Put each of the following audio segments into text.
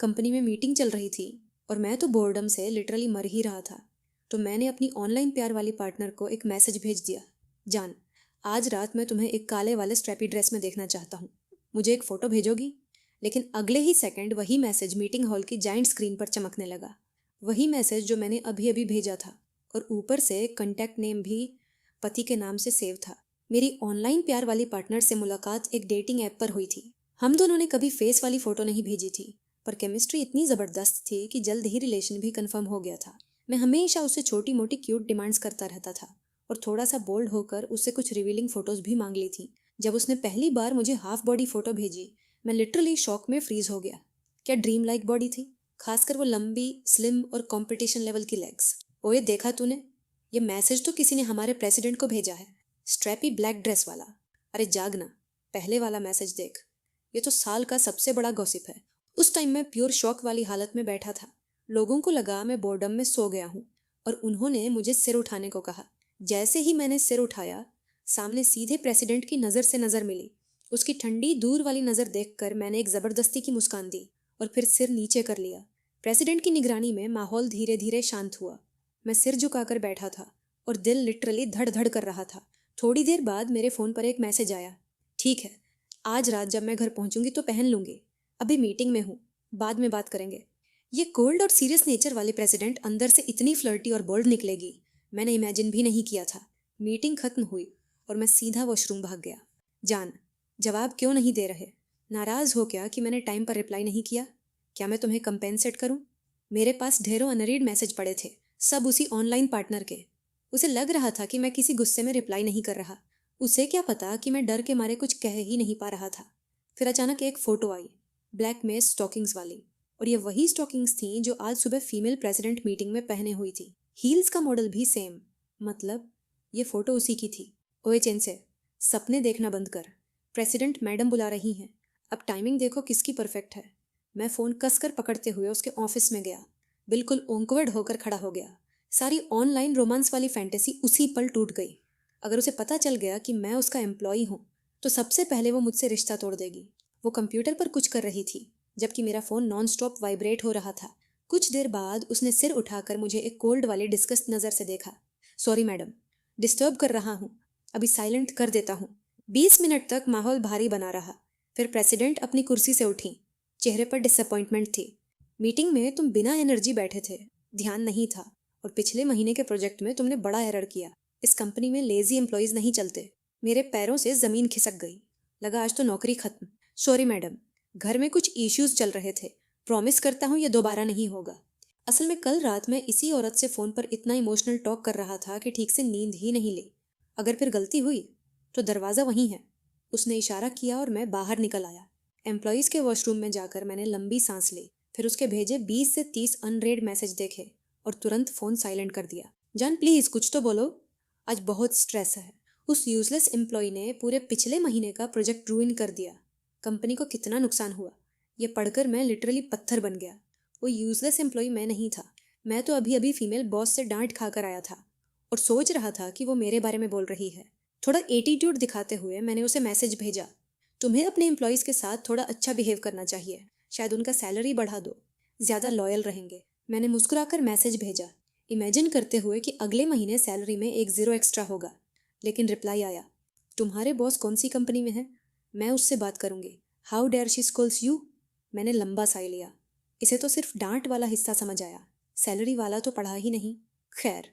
Company में meeting चल रही थी और मैं तो बोर्डम से लिटरली मर ही रहा था। तो मैंने अपनी ऑनलाइन प्यार वाली पार्टनर को एक मैसेज भेज दिया, जान, आज रात मैं तुम्हें एक काले वाले स्ट्रैपी ड्रेस में देखना चाहता हूँ, मुझे एक फ़ोटो भेजोगी? लेकिन अगले ही सेकंड वही मैसेज मीटिंग हॉल की जाइंट स्क्रीन पर चमकने लगा। वही मैसेज जो मैंने अभी अभी भेजा था, और ऊपर से कंटेक्ट नेम भी पति के नाम से सेव था। मेरी ऑनलाइन प्यार वाली पार्टनर से मुलाकात एक डेटिंग ऐप पर हुई थी। हम दोनों ने कभी फेस वाली फ़ोटो नहीं भेजी थी, पर केमिस्ट्री इतनी ज़बरदस्त थी कि जल्द ही रिलेशन भी कंफर्म हो गया था। मैं हमेशा उससे छोटी मोटी क्यूट डिमांड्स करता रहता था और थोड़ा सा बोल्ड होकर उससे कुछ रिवीलिंग फ़ोटोज़ भी मांग ली थी। जब उसने पहली बार मुझे हाफ बॉडी फ़ोटो भेजी, मैं लिटरली शॉक में फ्रीज हो गया। क्या ड्रीम लाइक बॉडी थी, खासकर वो लंबी, स्लिम और कंपटीशन लेवल की लेग्स। ओए देखा तूने, ये मैसेज तो किसी ने हमारे प्रेसिडेंट को भेजा है, स्ट्रैपी ब्लैक ड्रेस वाला। अरे जागना, पहले वाला मैसेज देख, ये तो साल का सबसे बड़ा गॉसिप है। उस टाइम मैं प्योर शॉक वाली हालत में बैठा था। लोगों को लगा मैं बोर्डम में सो गया हूँ और उन्होंने मुझे सिर उठाने को कहा। जैसे ही मैंने सिर उठाया, सामने सीधे प्रेसिडेंट की नज़र से नज़र मिली। उसकी ठंडी दूर वाली नज़र देखकर मैंने एक ज़बरदस्ती की मुस्कान दी और फिर सिर नीचे कर लिया। प्रेसिडेंट की निगरानी में माहौल धीरे धीरे शांत हुआ। मैं सिर झुकाकर बैठा था और दिल लिटरली धड़ धड़ कर रहा था। थोड़ी देर बाद मेरे फ़ोन पर एक मैसेज आया, ठीक है, आज रात जब मैं घर पहुंचूंगी तो पहन लूंगी, अभी मीटिंग में हूँ, बाद में बात करेंगे। ये कोल्ड और सीरियस नेचर वाली प्रेसिडेंट अंदर से इतनी फ्लर्टी और बोल्ड निकलेगी, मैंने इमेजिन भी नहीं किया था। मीटिंग खत्म हुई और मैं सीधा वॉशरूम भाग गया। जान, जवाब क्यों नहीं दे रहे? नाराज़ हो क्या कि मैंने टाइम पर रिप्लाई नहीं किया? क्या मैं तुम्हें कंपेंसेट करूं? मेरे पास ढेरों अनरीड मैसेज पड़े थे, सब उसी ऑनलाइन पार्टनर के। उसे लग रहा था कि मैं किसी गुस्से में रिप्लाई नहीं कर रहा। उसे क्या पता कि मैं डर के मारे कुछ कह ही नहीं पा रहा था। फिर अचानक एक फ़ोटो आई, ब्लैक मेस स्टॉकिंग्स वाली, और ये वही स्टॉकिंग्स थी जो आज सुबह फीमेल प्रेसिडेंट मीटिंग में पहने हुई थी। हील्स का मॉडल भी सेम, मतलब ये फ़ोटो उसी की थी। ओए चेंसे, सपने देखना बंद कर, प्रेसिडेंट मैडम बुला रही हैं। अब टाइमिंग देखो किसकी परफेक्ट है। मैं फ़ोन कसकर पकड़ते हुए उसके ऑफिस में गया, बिल्कुल ऑकवर्ड होकर खड़ा हो गया। सारी ऑनलाइन रोमांस वाली फैंटेसी उसी पल टूट गई। अगर उसे पता चल गया कि मैं उसका एम्प्लॉई हूँ, तो सबसे पहले वो मुझसे रिश्ता तोड़ देगी। वो कंप्यूटर पर कुछ कर रही थी, जबकि मेरा फ़ोन नॉन स्टॉप वाइब्रेट हो रहा था। कुछ देर बाद उसने सिर उठाकर मुझे एक कोल्ड वाली डिस्कस नज़र से देखा। सॉरी मैडम, डिस्टर्ब कर रहा हूँ, अभी साइलेंट कर देता हूँ। 20 मिनट तक माहौल भारी बना रहा। फिर प्रेसिडेंट अपनी कुर्सी से उठी, चेहरे पर डिसअपॉइंटमेंट थी। मीटिंग में तुम बिना एनर्जी बैठे थे, ध्यान नहीं था, और पिछले महीने के प्रोजेक्ट में तुमने बड़ा एरर किया। इस कंपनी में लेजी एम्प्लॉयज़ नहीं चलते। मेरे पैरों से ज़मीन खिसक गई, लगा आज तो नौकरी खत्म। सॉरी मैडम, घर में कुछ इश्यूज चल रहे थे, प्रॉमिस करता हूँ ये दोबारा नहीं होगा। असल में कल रात मैं इसी औरत से फ़ोन पर इतना इमोशनल टॉक कर रहा था कि ठीक से नींद ही नहीं ली। अगर फिर गलती हुई तो दरवाज़ा वहीं है। उसने इशारा किया और मैं बाहर निकल आया। एम्प्लॉयज़ के वॉशरूम में जाकर मैंने लंबी सांस ली, फिर उसके भेजे 20 से 30 अनरेड मैसेज देखे और तुरंत फ़ोन साइलेंट कर दिया। जान प्लीज़ कुछ तो बोलो, आज बहुत स्ट्रेस है। उस यूजलेस एम्प्लॉय ने पूरे पिछले महीने का प्रोजेक्ट रूइन कर दिया। कंपनी को कितना नुकसान हुआ, ये पढ़कर मैं लिटरली पत्थर बन गया। वो यूजलेस एम्प्लॉय मैं नहीं था, मैं तो अभी अभी फीमेल बॉस से डांट खाकर आया था और सोच रहा था कि वो मेरे बारे में बोल रही है। थोड़ा एटीट्यूड दिखाते हुए मैंने उसे मैसेज भेजा, तुम्हें अपने एम्प्लॉयज़ के साथ थोड़ा अच्छा बिहेव करना चाहिए, शायद उनका सैलरी बढ़ा दो, ज़्यादा लॉयल रहेंगे। मैंने मुस्कुराकर मैसेज भेजा, इमेजिन करते हुए कि अगले महीने सैलरी में एक ज़ीरो एक्स्ट्रा होगा। लेकिन रिप्लाई आया, तुम्हारे बॉस कौन सी कंपनी में है, मैं उससे बात करूँगी, how dare she scolds you. मैंने लंबा साह लिया, इसे तो सिर्फ डांट वाला हिस्सा समझ आया, सैलरी वाला तो पढ़ा ही नहीं। खैर,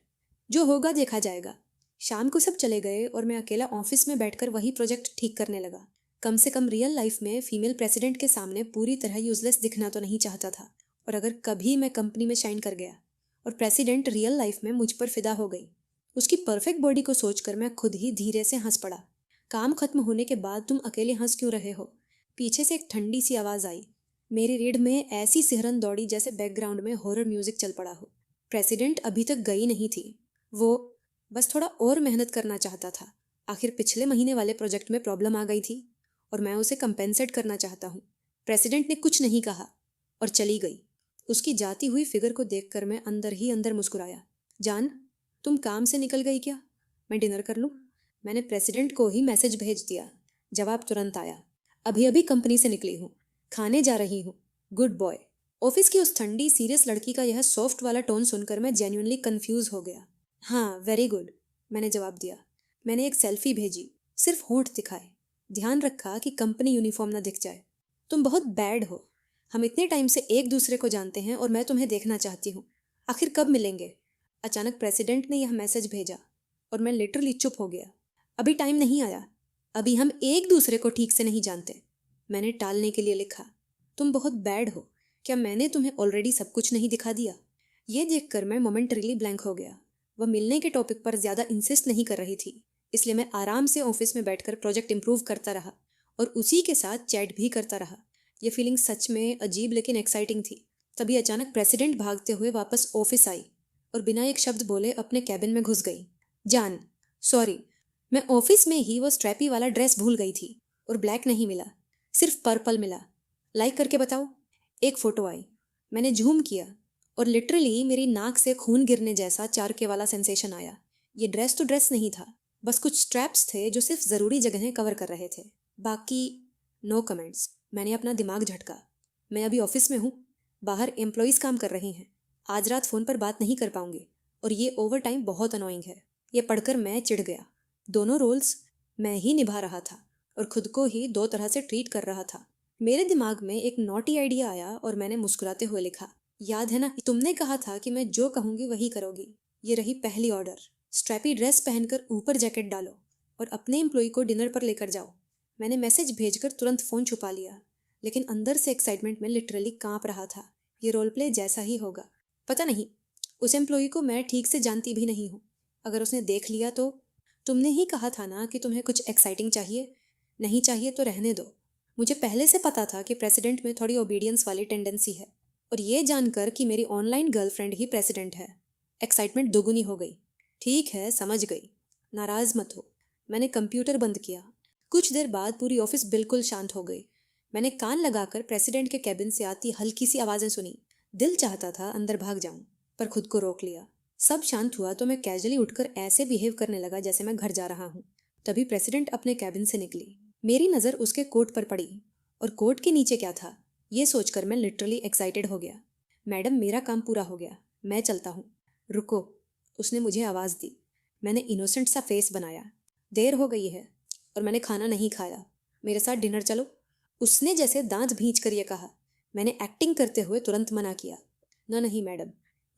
जो होगा देखा जाएगा। शाम को सब चले गए और मैं अकेला ऑफिस में बैठकर वही प्रोजेक्ट ठीक करने लगा। कम से कम रियल लाइफ में फीमेल प्रेसिडेंट के सामने पूरी तरह यूजलेस दिखना तो नहीं चाहता था। और अगर कभी मैं कंपनी में शाइन कर गया और प्रेसिडेंट रियल लाइफ में मुझ पर फिदा हो गई, उसकी परफेक्ट बॉडी को सोचकर मैं खुद ही धीरे से हंस पड़ा। काम खत्म होने के बाद तुम अकेले हंस क्यों रहे हो? पीछे से एक ठंडी सी आवाज़ आई। मेरी रीढ़ में ऐसी सिहरन दौड़ी जैसे बैकग्राउंड में हॉरर म्यूजिक चल पड़ा हो। प्रेसिडेंट अभी तक गई नहीं थी, वो बस थोड़ा और मेहनत करना चाहता था। आखिर पिछले महीने वाले प्रोजेक्ट में प्रॉब्लम आ गई थी और मैं उसे कंपेंसेट करना चाहता हूँ। प्रेसिडेंट ने कुछ नहीं कहा और चली गई। उसकी जाती हुई फिगर को देखकर मैं अंदर ही अंदर मुस्कुराया। जान, तुम काम से निकल गई क्या? मैं डिनर कर लूँ? मैंने प्रेसिडेंट को ही मैसेज भेज दिया। जवाब तुरंत आया, अभी अभी कंपनी से निकली हूँ, खाने जा रही हूँ, गुड बॉय। ऑफिस की उस ठंडी सीरियस लड़की का यह सॉफ्ट वाला टोन सुनकर मैं जेन्युइनली कंफ्यूज हो गया। हाँ, वेरी गुड, मैंने जवाब दिया। मैंने एक सेल्फी भेजी, सिर्फ होंठ दिखाए, ध्यान रखा कि कंपनी यूनिफॉर्म ना दिख जाए। तुम बहुत बैड हो। हम इतने टाइम से एक दूसरे को जानते हैं और मैं तुम्हें देखना चाहती हूँ। आखिर कब मिलेंगे? अचानक प्रेसिडेंट ने यह मैसेज भेजा और मैं लिटरली चुप हो गया। अभी टाइम नहीं आया, अभी हम एक दूसरे को ठीक से नहीं जानते, मैंने टालने के लिए लिखा। तुम बहुत बैड हो। क्या मैंने तुम्हें ऑलरेडी सब कुछ नहीं दिखा दिया? ये देखकर मैं मोमेंटरीली ब्लैंक हो गया। वह मिलने के टॉपिक पर ज़्यादा इंसिस्ट नहीं कर रही थी, इसलिए मैं आराम से ऑफिस में बैठकर प्रोजेक्ट इम्प्रूव करता रहा और उसी के साथ चैट भी करता रहा। ये फीलिंग सच में अजीब लेकिन एक्साइटिंग थी। तभी अचानक प्रेसिडेंट भागते हुए वापस ऑफिस आई और बिना एक शब्द बोले अपने कैबिन में घुस गई। जान, सॉरी, मैं ऑफिस में ही वो स्ट्रैपी वाला ड्रेस भूल गई थी और ब्लैक नहीं मिला, सिर्फ पर्पल मिला। लाइक करके बताओ। एक फ़ोटो आई। मैंने झूम किया और लिटरली मेरी नाक से खून गिरने जैसा चारके वाला सेंसेशन आया। ये ड्रेस तो ड्रेस नहीं था, बस कुछ स्ट्रैप्स थे जो सिर्फ ज़रूरी जगहें कवर कर रहे थे। बाकी नो कमेंट्स। मैंने अपना दिमाग झटका। मैं अभी ऑफिस में हूँ, बाहर एम्प्लॉयज़ काम कर रहे हैं। आज रात फ़ोन पर बात नहीं कर पाऊंगी और ये ओवर टाइम बहुत अनोइंग है। ये पढ़कर मैं चिढ़ गया। दोनों रोल्स मैं ही निभा रहा था और खुद को ही दो तरह से ट्रीट कर रहा था। मेरे दिमाग में एक नॉटी आइडिया आया और मैंने मुस्कुराते हुए लिखा, याद है ना, तुमने कहा था कि मैं जो कहूँगी वही करोगी। ये रही पहली ऑर्डर। स्ट्रैपी ड्रेस पहनकर ऊपर जैकेट डालो और अपने एम्प्लॉय को डिनर पर लेकर जाओ। मैंने मैसेज भेजकर तुरंत फ़ोन छुपा लिया, लेकिन अंदर से एक्साइटमेंट में लिटरली काँप रहा था। ये रोल प्ले जैसा ही होगा। पता नहीं, उस एम्प्लॉय को मैं ठीक से जानती भी नहीं हूँ। अगर उसने देख लिया तो? तुमने ही कहा था ना कि तुम्हें कुछ एक्साइटिंग चाहिए, नहीं चाहिए तो रहने दो। मुझे पहले से पता था कि प्रेसिडेंट में थोड़ी ओबीडियंस वाली टेंडेंसी है, और ये जानकर कि मेरी ऑनलाइन गर्लफ्रेंड ही प्रेसिडेंट है, एक्साइटमेंट दोगुनी हो गई। ठीक है, समझ गई, नाराज़ मत हो। मैंने कंप्यूटर बंद किया। कुछ देर बाद पूरी ऑफिस बिल्कुल शांत हो गई। मैंने कान लगाकर प्रेसिडेंट के कैबिन से आती हल्की सी आवाज़ें सुनी। दिल चाहता था अंदर भाग जाऊं, पर खुद को रोक लिया। सब शांत हुआ तो मैं कैजुअली उठकर ऐसे बिहेव करने लगा जैसे मैं घर जा रहा हूँ। तभी प्रेसिडेंट अपने कैबिन से निकली। मेरी नज़र उसके कोट पर पड़ी और कोट के नीचे क्या था, ये सोचकर मैं लिटरली एक्साइटेड हो गया। मैडम, मेरा काम पूरा हो गया, मैं चलता हूँ। रुको, उसने मुझे आवाज़ दी। मैंने इनोसेंट सा फेस बनाया। देर हो गई है और मैंने खाना नहीं खाया, मेरे साथ डिनर चलो। उसने जैसे दांत भींच कर ये कहा। मैंने एक्टिंग करते हुए तुरंत मना किया। नहीं मैडम,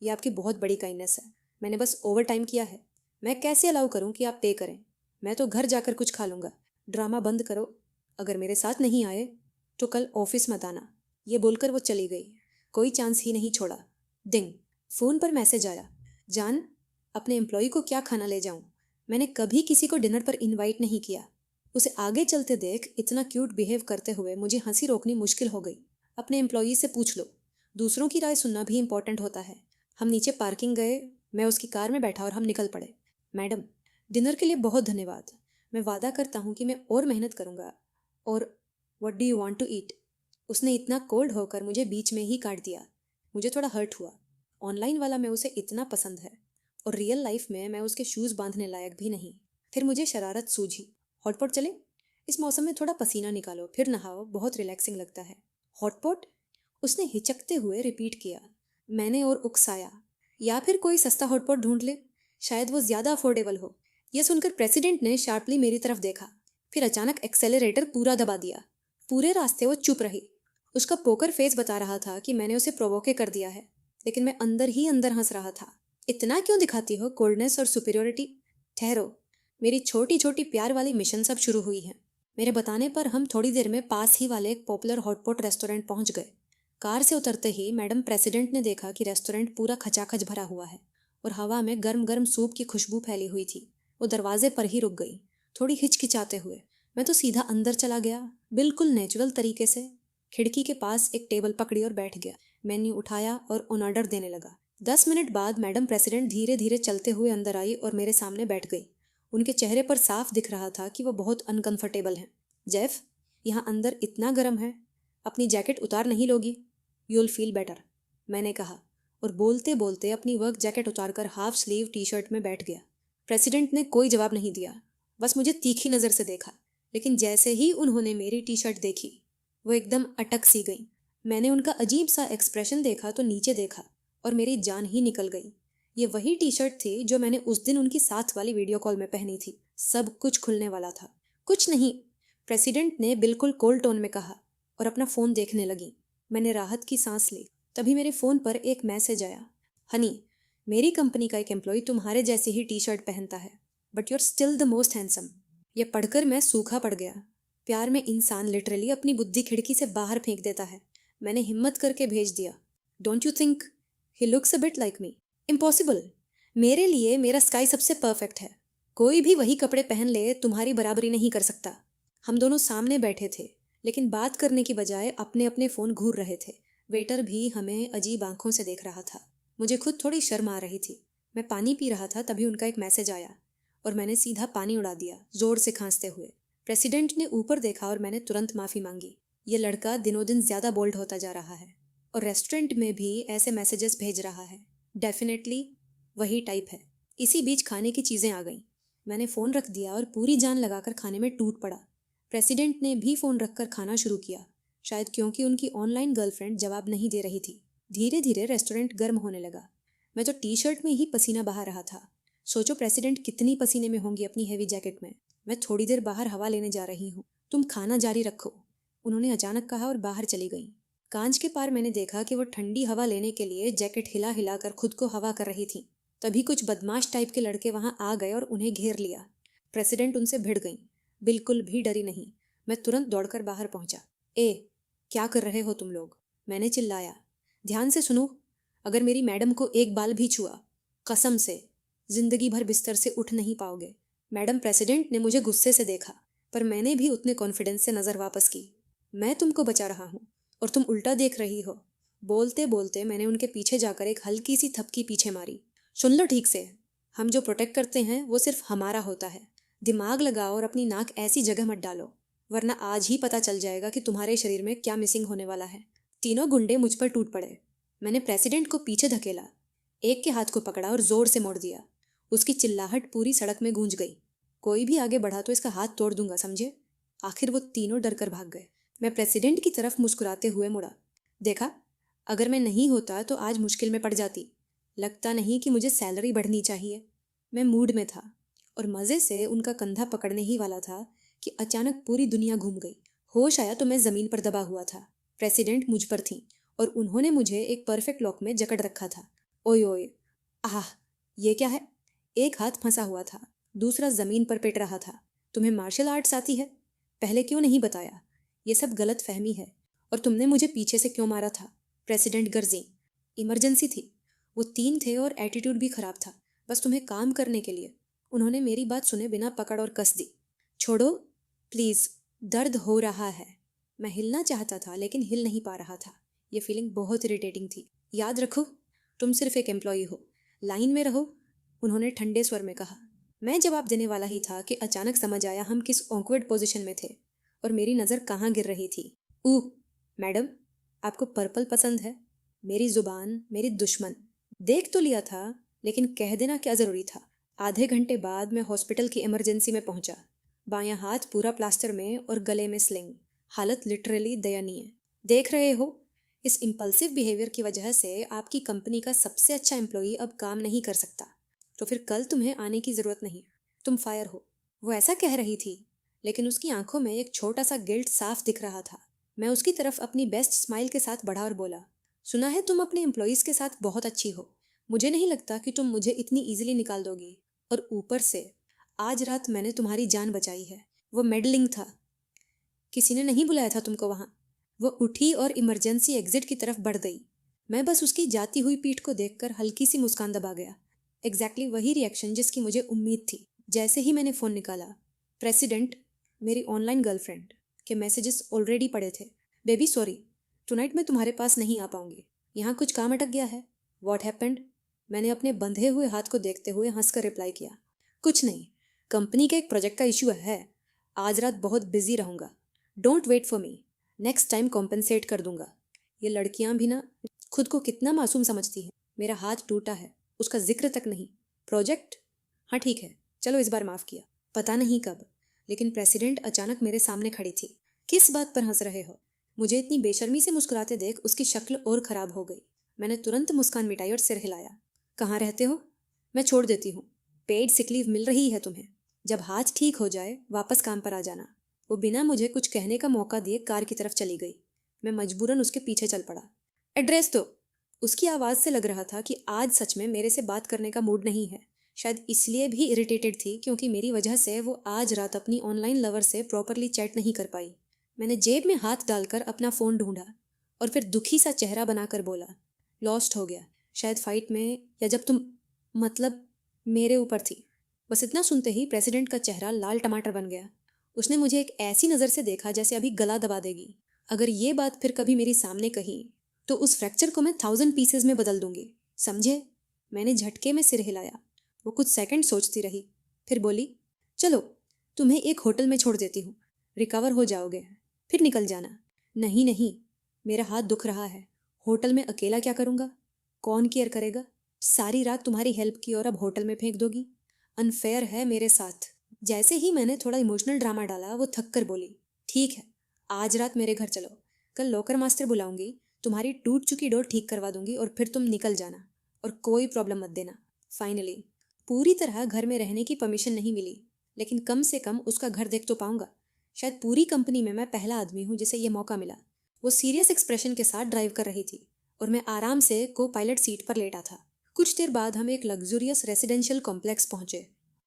ये आपकी बहुत बड़ी काइंडनेस है, मैंने बस ओवर टाइम किया है। मैं कैसे अलाउ करूं कि आप पे करें? मैं तो घर जाकर कुछ खा लूँगा। ड्रामा बंद करो। अगर मेरे साथ नहीं आए तो कल ऑफिस मत आना। ये बोलकर वो चली गई। कोई चांस ही नहीं छोड़ा। डिंग, फ़ोन पर मैसेज आया। जान, अपने एम्प्लॉय को क्या खाना ले जाऊं? मैंने कभी किसी को डिनर पर इनवाइट नहीं किया। उसे आगे चलते देख इतना क्यूट बिहेव करते हुए मुझे हंसी रोकनी मुश्किल हो गई। अपने एम्प्लॉई से पूछ लो, दूसरों की राय सुनना भी इम्पोर्टेंट होता है। हम नीचे पार्किंग गए, मैं उसकी कार में बैठा और हम निकल पड़े। मैडम, डिनर के लिए बहुत धन्यवाद। मैं वादा करता हूँ कि मैं और मेहनत करूँगा। और what do you want to eat? उसने इतना कोल्ड होकर मुझे बीच में ही काट दिया। मुझे थोड़ा हर्ट हुआ। ऑनलाइन वाला मैं उसे इतना पसंद है और रियल लाइफ में मैं उसके शूज़ बांधने लायक भी नहीं। फिर मुझे शरारत सूझी। हॉटपॉट चले? इस मौसम में थोड़ा पसीना निकालो, फिर नहाओ, बहुत रिलैक्सिंग लगता है। हॉटपॉट? उसने हिचकते हुए रिपीट किया। मैंने और उकसाया, या फिर कोई सस्ता हॉटपॉट ढूंढ ले, शायद वो ज़्यादा अफोर्डेबल हो। यह सुनकर प्रेसिडेंट ने शार्पली मेरी तरफ देखा, फिर अचानक एक्सेलरेटर पूरा दबा दिया। पूरे रास्ते वो चुप रही। उसका पोकर फेस बता रहा था कि मैंने उसे प्रोवोके कर दिया है, लेकिन मैं अंदर ही अंदर हंस रहा था। इतना क्यों दिखाती हो कोल्डनेस और सुपीरियोरिटी? ठहरो, मेरी छोटी छोटी प्यार वाली मिशन सब शुरू हुई है। मेरे बताने पर हम थोड़ी देर में पास ही वाले एक पॉपुलर हॉटपॉट रेस्टोरेंट पहुंच गए। कार से उतरते ही मैडम प्रेसिडेंट ने देखा कि रेस्टोरेंट पूरा खचाखच भरा हुआ है और हवा में गर्म गर्म सूप की खुशबू फैली हुई थी। वो दरवाजे पर ही रुक गई, थोड़ी हिचकिचाते हुए। मैं तो सीधा अंदर चला गया, बिल्कुल नेचुरल तरीके से। खिड़की के पास एक टेबल पकड़ी और बैठ गया। मेन्यू उठाया और ऑन ऑर्डर देने लगा। 10 मिनट बाद मैडम प्रेसिडेंट धीरे धीरे चलते हुए अंदर आई और मेरे सामने बैठ गई। उनके चेहरे पर साफ दिख रहा था कि वो बहुत अनकंफर्टेबल हैं। जेफ, यहाँ अंदर इतना गर्म है, अपनी जैकेट उतार नहीं लोगी? यूल फील बेटर, मैंने कहा और बोलते बोलते अपनी वर्क जैकेट उतारकर हाफ स्लीव टी शर्ट में बैठ गया। प्रेसिडेंट ने कोई जवाब नहीं दिया, बस मुझे तीखी नज़र से देखा। लेकिन जैसे ही उन्होंने मेरी टी शर्ट देखी, वो एकदम अटक सी गई। मैंने उनका अजीब सा एक्सप्रेशन देखा तो नीचे देखा और मेरी जान ही निकल गई। ये वही टी शर्ट थी जो मैंने उस दिन उनकी साथ वाली वीडियो कॉल में पहनी थी। सब कुछ खुलने वाला था। कुछ नहीं, प्रेसिडेंट ने बिल्कुल कोल्ड टोन में कहा और अपना फ़ोन देखने लगी। मैंने राहत की सांस ली। तभी मेरे फ़ोन पर एक मैसेज आया। हनी, मेरी कंपनी का एक एम्प्लॉय तुम्हारे जैसी ही टी शर्ट पहनता है, but you are still the most handsome. ये पढ़कर मैं सूखा पड़ गया। प्यार में इंसान लिटरली अपनी बुद्धि खिड़की से बाहर फेंक देता है। मैंने हिम्मत करके भेज दिया, don't you think he looks a bit like me? Impossible. मेरे लिए मेरा स्काई सबसे परफेक्ट है। कोई भी वही कपड़े पहन ले तुम्हारी बराबरी नहीं कर सकता। हम दोनों सामने बैठे थे, लेकिन बात करने की बजाय अपने अपने फ़ोन घूर रहे थे। वेटर भी हमें अजीब आंखों से देख रहा था। मुझे खुद थोड़ी शर्म आ रही थी। मैं पानी पी रहा था तभी उनका एक मैसेज आया और मैंने सीधा पानी उड़ा दिया, ज़ोर से खांसते हुए। प्रेसिडेंट ने ऊपर देखा और मैंने तुरंत माफ़ी मांगी। ये लड़का दिनों दिन ज़्यादा बोल्ड होता जा रहा है और रेस्टोरेंट में भी ऐसे मैसेजेस भेज रहा है। डेफिनेटली वही टाइप है। इसी बीच खाने की चीज़ें आ गईं। मैंने फ़ोन रख दिया और पूरी जान लगाकर खाने में टूट पड़ा। प्रेसिडेंट ने भी फ़ोन रखकर खाना शुरू किया, शायद क्योंकि उनकी ऑनलाइन गर्लफ्रेंड जवाब नहीं दे रही थी। धीरे धीरे रेस्टोरेंट गर्म होने लगा। मैं तो टी शर्ट में ही पसीना बहा रहा था। सोचो प्रेसिडेंट कितनी पसीने में होंगी अपनी हैवी जैकेट में। मैं थोड़ी देर बाहर हवा लेने जा रही हूँ, तुम खाना जारी रखो, उन्होंने अचानक कहा और बाहर चली गई। कांच के पार मैंने देखा कि वो ठंडी हवा लेने के लिए जैकेट हिला हिला कर खुद को हवा कर रही थी। तभी कुछ बदमाश टाइप के लड़के वहां आ गए और उन्हें घेर लिया। प्रेसिडेंट उनसे भिड़ गई, बिल्कुल भी डरी नहीं। मैं तुरंत दौड़कर बाहर पहुंचा। ए, क्या कर रहे हो तुम लोग? मैंने चिल्लाया। ध्यान से सुनो, अगर मेरी मैडम को एक बाल भी छुआ, कसम से जिंदगी भर बिस्तर से उठ नहीं पाओगे। मैडम प्रेसिडेंट ने मुझे गुस्से से देखा, पर मैंने भी उतने कॉन्फिडेंस से नज़र वापस की। मैं तुमको बचा रहा हूँ और तुम उल्टा देख रही हो। बोलते बोलते मैंने उनके पीछे जाकर एक हल्की सी थपकी पीछे मारी। सुन लो ठीक से, हम जो प्रोटेक्ट करते हैं वो सिर्फ हमारा होता है। दिमाग लगाओ और अपनी नाक ऐसी जगह मत डालो, वरना आज ही पता चल जाएगा कि तुम्हारे शरीर में क्या मिसिंग होने वाला है। तीनों गुंडे मुझ पर टूट पड़े। मैंने प्रेसिडेंट को पीछे धकेला, एक के हाथ को पकड़ा और जोर से मोड़ दिया। उसकी चिल्लाहट पूरी सड़क में गूंज गई। कोई भी आगे बढ़ा तो इसका हाथ तोड़ दूंगा, समझे? आखिर वो तीनों डर कर भाग गए। मैं प्रेसिडेंट की तरफ मुस्कुराते हुए मुड़ा। देखा, अगर मैं नहीं होता तो आज मुश्किल में पड़ जाती। लगता नहीं कि मुझे सैलरी बढ़नी चाहिए। मैं मूड में था और मज़े से उनका कंधा पकड़ने ही वाला था कि अचानक पूरी दुनिया घूम गई। होश आया तो मैं ज़मीन पर दबा हुआ था। प्रेसिडेंट मुझ पर थी और उन्होंने मुझे एक परफेक्ट लॉक में जकड़ रखा था। ओए ओए, आह, ये क्या है? एक हाथ फंसा हुआ था, दूसरा ज़मीन पर पिट रहा था। तुम्हें मार्शल आर्ट्स आती है? पहले क्यों नहीं बताया? ये सब गलत फहमी है। और तुमने मुझे पीछे से क्यों मारा था? प्रेसिडेंट गर्जी। इमरजेंसी थी। वो तीन थे और एटीट्यूड भी खराब था, बस तुम्हें काम करने के लिए। उन्होंने मेरी बात सुने बिना पकड़ और कस दी। छोड़ो प्लीज़, दर्द हो रहा है। मैं हिलना चाहता था लेकिन हिल नहीं पा रहा था। ये फीलिंग बहुत इरिटेटिंग थी। याद रखो, तुम सिर्फ एक एम्प्लॉई हो, लाइन में रहो, उन्होंने ठंडे स्वर में कहा। मैं जवाब देने वाला ही था कि अचानक समझ आया हम किस ऑकवर्ड पोजीशन में थे और मेरी नज़र कहाँ गिर रही थी। मैडम, आपको पर्पल पसंद है? मेरी ज़ुबान मेरी दुश्मन। देख तो लिया था, लेकिन कह देना क्या ज़रूरी था। आधे घंटे बाद मैं हॉस्पिटल की इमरजेंसी में पहुंचा। बायां हाथ पूरा प्लास्टर में और गले में स्लिंग। हालत लिटरली दयनीय। देख रहे हो, इस इम्पल्सिव बिहेवियर की वजह से आपकी कंपनी का सबसे अच्छा एम्प्लॉई अब काम नहीं कर सकता। तो फिर कल तुम्हें आने की ज़रूरत नहीं, तुम फायर हो। वो ऐसा कह रही थी, लेकिन उसकी आंखों में एक छोटा सा गिल्ट साफ दिख रहा था। मैं उसकी तरफ अपनी बेस्ट स्माइल के साथ बढ़ा और बोला, सुना है तुम अपने एम्प्लॉयज़ के साथ बहुत अच्छी हो। मुझे नहीं लगता कि तुम मुझे इतनी ईजिली निकाल दोगी। और ऊपर से आज रात मैंने तुम्हारी जान बचाई है। वो मेडलिंग था। किसी ने नहीं बुलाया था तुमको वहाँ। वो उठी और इमरजेंसी एग्जिट की तरफ बढ़ गई। मैं बस उसकी जाती हुई पीठ को देखकर हल्की सी मुस्कान दबा गया। एग्जैक्टली वही रिएक्शन जिसकी मुझे उम्मीद थी। जैसे ही मैंने फ़ोन निकाला, प्रेसिडेंट, मेरी ऑनलाइन गर्लफ्रेंड के मैसेजेस ऑलरेडी पड़े थे। बेबी सॉरी, टुनाइट मैं तुम्हारे पास नहीं आ पाऊंगी, यहाँ कुछ काम अटक गया है। What happened? मैंने अपने बंधे हुए हाथ को देखते हुए हंसकर रिप्लाई किया, कुछ नहीं, कंपनी के एक प्रोजेक्ट का इशू है। आज रात बहुत बिजी रहूँगा। Don't wait for me, next time compensate कर दूंगा। ये लड़कियां भी ना खुद को कितना मासूम समझती हैं। मेरा हाथ टूटा है, उसका जिक्र तक नहीं। प्रोजेक्ट? हाँ ठीक है, चलो इस बार माफ़ किया। पता नहीं कब, लेकिन प्रेसिडेंट अचानक मेरे सामने खड़ी थी। किस बात पर हंस रहे हो? मुझे इतनी बेशर्मी से मुस्कुराते देख उसकी शक्ल और खराब हो गई। मैंने तुरंत मुस्कान मिटाई और सिर हिलाया। कहाँ रहते हो? मैं छोड़ देती हूँ। पेड सिक लीव मिल रही है तुम्हें। जब हाथ ठीक हो जाए वापस काम पर आ जाना। वो बिना मुझे कुछ कहने का मौका दिए कार की तरफ चली गई। मैं मजबूरन उसके पीछे चल पड़ा। एड्रेस दो। उसकी आवाज़ से लग रहा था कि आज सच में मेरे से बात करने का मूड नहीं है। शायद इसलिए भी इरिटेटेड थी क्योंकि मेरी वजह से वो आज रात अपनी ऑनलाइन लवर से प्रॉपरली चैट नहीं कर पाई। मैंने जेब में हाथ डालकर अपना फ़ोन ढूंढा और फिर दुखी सा चेहरा बनाकर बोला, लॉस्ट हो गया शायद फाइट में, या जब तुम मतलब मेरे ऊपर थी। बस इतना सुनते ही प्रेसिडेंट का चेहरा लाल टमाटर बन गया। उसने मुझे एक ऐसी नज़र से देखा जैसे अभी गला दबा देगी। अगर ये बात फिर कभी मेरी सामने कही तो उस फ्रैक्चर को मैं 1000 पीसेज में बदल दूंगी, समझे? मैंने झटके में सिर हिलाया। वो कुछ सेकंड सोचती रही, फिर बोली, चलो तुम्हें एक होटल में छोड़ देती हूँ, रिकवर हो जाओगे, फिर निकल जाना। नहीं नहीं, मेरा हाथ दुख रहा है। होटल में अकेला क्या करूँगा? कौन केयर करेगा? सारी रात तुम्हारी हेल्प की और अब होटल में फेंक दोगी? अनफेयर है मेरे साथ। जैसे ही मैंने थोड़ा इमोशनल ड्रामा डाला वो थक कर बोली, ठीक है, आज रात मेरे घर चलो, कल लॉकर मास्टर बुलाऊंगी, तुम्हारी टूट चुकी डोर ठीक करवा दूंगी और फिर तुम निकल जाना और कोई प्रॉब्लम मत देना। फाइनली पूरी तरह घर में रहने की परमिशन नहीं मिली, लेकिन कम से कम उसका घर देख तो पाऊंगा। शायद पूरी कंपनी में मैं पहला आदमी हूँ जिसे यह मौका मिला। वो सीरियस एक्सप्रेशन के साथ ड्राइव कर रही थी और मैं आराम से को पायलट सीट पर लेटा था। कुछ देर बाद हम एक लग्जूरियस रेसिडेंशियल कॉम्प्लेक्स पहुंचे।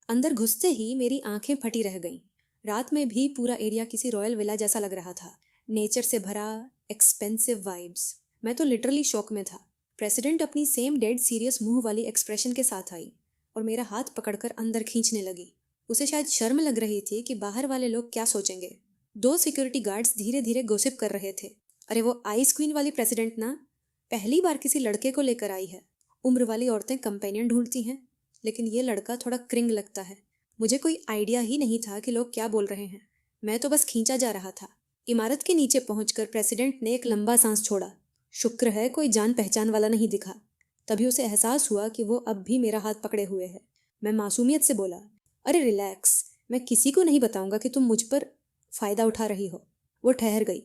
अंदर घुसते ही मेरी आंखें फटी रह गईं। रात में भी पूरा एरिया किसी रॉयल विला जैसा लग रहा था। नेचर से भरा, एक्सपेंसिव वाइब्स। मैं तो लिटरली शॉक में था। प्रेसिडेंट अपनी सेम डेड सीरियस मुंह वाली एक्सप्रेशन के साथ आई और मेरा हाथ पकड़कर अंदर खींचने लगी। उसे शायद शर्म लग रही थी कि बाहर वाले लोग क्या सोचेंगे। 2 सिक्योरिटी गार्ड्स धीरे धीरे गोसिप कर रहे थे। अरे वो आइस क्वीन वाली प्रेसिडेंट ना, पहली बार किसी लड़के को लेकर आई है। उम्र वाली औरतें कंपेनियन ढूंढती हैं, लेकिन ये लड़का थोड़ा क्रिंग लगता है। मुझे कोई आइडिया ही नहीं था कि लोग क्या बोल रहे हैं। मैं तो बस खींचा जा रहा था। इमारत के नीचे पहुंचकर प्रेसिडेंट ने एक लंबा सांस छोड़ा। शुक्र है कोई जान पहचान वाला नहीं दिखा। तभी उसे एहसास हुआ कि वो अब भी मेरा हाथ पकड़े हुए है। मैं मासूमियत से बोला, अरे रिलैक्स, मैं किसी को नहीं बताऊंगा कि तुम मुझ पर फ़ायदा उठा रही हो। वो ठहर गई।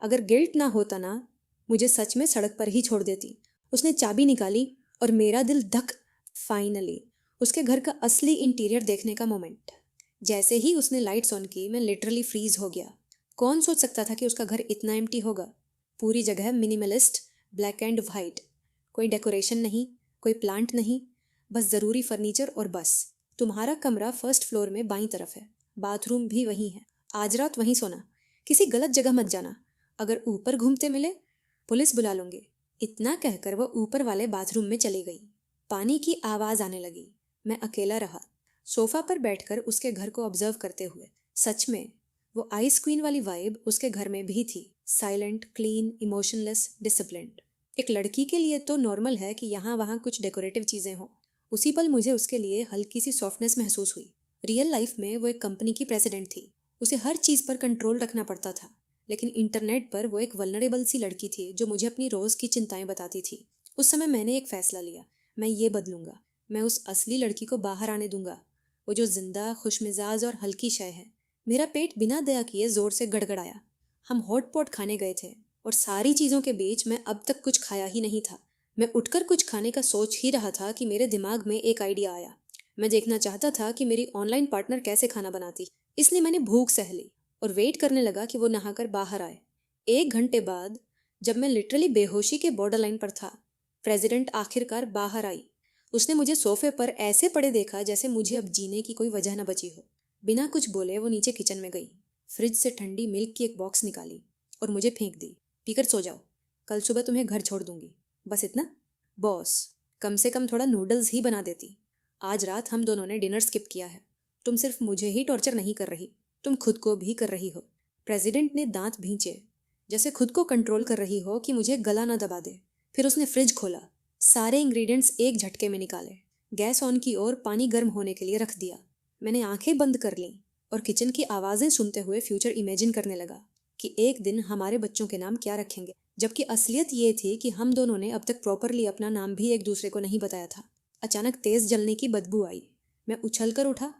अगर गिल्ट ना होता ना, मुझे सच में सड़क पर ही छोड़ देती। उसने चाबी निकाली और मेरा दिल धक। फाइनली उसके घर का असली इंटीरियर देखने का मोमेंट। जैसे ही उसने लाइट्स ऑन की मैं लिटरली फ्रीज हो गया। कौन सोच सकता था कि उसका घर इतना एम्प्टी होगा। पूरी जगह मिनिमलिस्ट, ब्लैक एंड वाइट। कोई डेकोरेशन नहीं, कोई प्लांट नहीं, बस ज़रूरी फर्नीचर और बस। तुम्हारा कमरा फर्स्ट फ्लोर में बाईं तरफ है, बाथरूम भी वहीं है। आज रात वहीं सोना, किसी गलत जगह मत जाना। अगर ऊपर घूमते मिले पुलिस बुला लूंगी। इतना कहकर वो ऊपर वाले बाथरूम में चली गई। पानी की आवाज़ आने लगी। मैं अकेला रहा, सोफा पर बैठकर उसके घर को ऑब्जर्व करते हुए। सच में वो आइस क्वीन वाली वाइब उसके घर में भी थी। Silent, clean, emotionless, disciplined. एक लड़की के लिए तो नॉर्मल है कि यहाँ वहाँ कुछ डेकोरेटिव चीज़ें हों। उसी पल मुझे उसके लिए हल्की सी सॉफ्टनेस महसूस हुई। रियल लाइफ में वो एक कंपनी की प्रेसिडेंट थी। उसे हर चीज़ पर कंट्रोल रखना पड़ता था, लेकिन इंटरनेट पर वो एक वल्नरेबल सी लड़की थी जो मुझे अपनी रोज़ की चिंताएं बताती थी। उस समय मैंने एक फ़ैसला लिया, मैं ये बदलूंगा। मैं उस असली लड़की को बाहर आने दूंगा, वो जो जिंदा, खुशमिजाज और हल्की शय है। मेरा पेट बिना दया किए ज़ोर से गड़गड़ाया। हम हॉट पॉट खाने गए थे और सारी चीज़ों के बीच मैं अब तक कुछ खाया ही नहीं था। मैं उठकर कुछ खाने का सोच ही रहा था कि मेरे दिमाग में एक आइडिया आया। मैं देखना चाहता था कि मेरी ऑनलाइन पार्टनर कैसे खाना बनाती, इसलिए मैंने भूख सह ली और वेट करने लगा कि वो नहाकर बाहर आए। 1 घंटे बाद, जब मैं लिटरली बेहोशी के बॉर्डर लाइन पर था, प्रेसिडेंट आखिरकार बाहर आई। उसने मुझे सोफे पर ऐसे पड़े देखा जैसे मुझे अब जीने की कोई वजह न बची हो। बिना कुछ बोले वो नीचे किचन में गई, फ्रिज से ठंडी मिल्क की एक बॉक्स निकाली और मुझे फेंक दी। पीकर सो जाओ, कल सुबह तुम्हें घर छोड़ दूंगी। बस इतना? बॉस, कम से कम थोड़ा नूडल्स ही बना देती। आज रात हम दोनों ने डिनर स्किप किया है। तुम सिर्फ मुझे ही टॉर्चर नहीं कर रही, तुम खुद को भी कर रही हो। प्रेसिडेंट ने दांत भींचे, जैसे खुद को कंट्रोल कर रही हो कि मुझे गला ना दबा दे। फिर उसने फ्रिज खोला, सारे इंग्रेडिएंट्स एक झटके में निकाले, गैस ऑन की और पानी गर्म होने के लिए रख दिया। मैंने आंखें बंद कर लीं और किचन की आवाज़ें सुनते हुए फ्यूचर इमेजिन करने लगा कि एक दिन हमारे बच्चों के नाम क्या रखेंगे। जबकि असलियत ये थी कि हम दोनों ने अब तक प्रॉपरली अपना नाम भी एक दूसरे को नहीं बताया था। अचानक तेज़ जलने की बदबू आई। मैं उछल कर उठा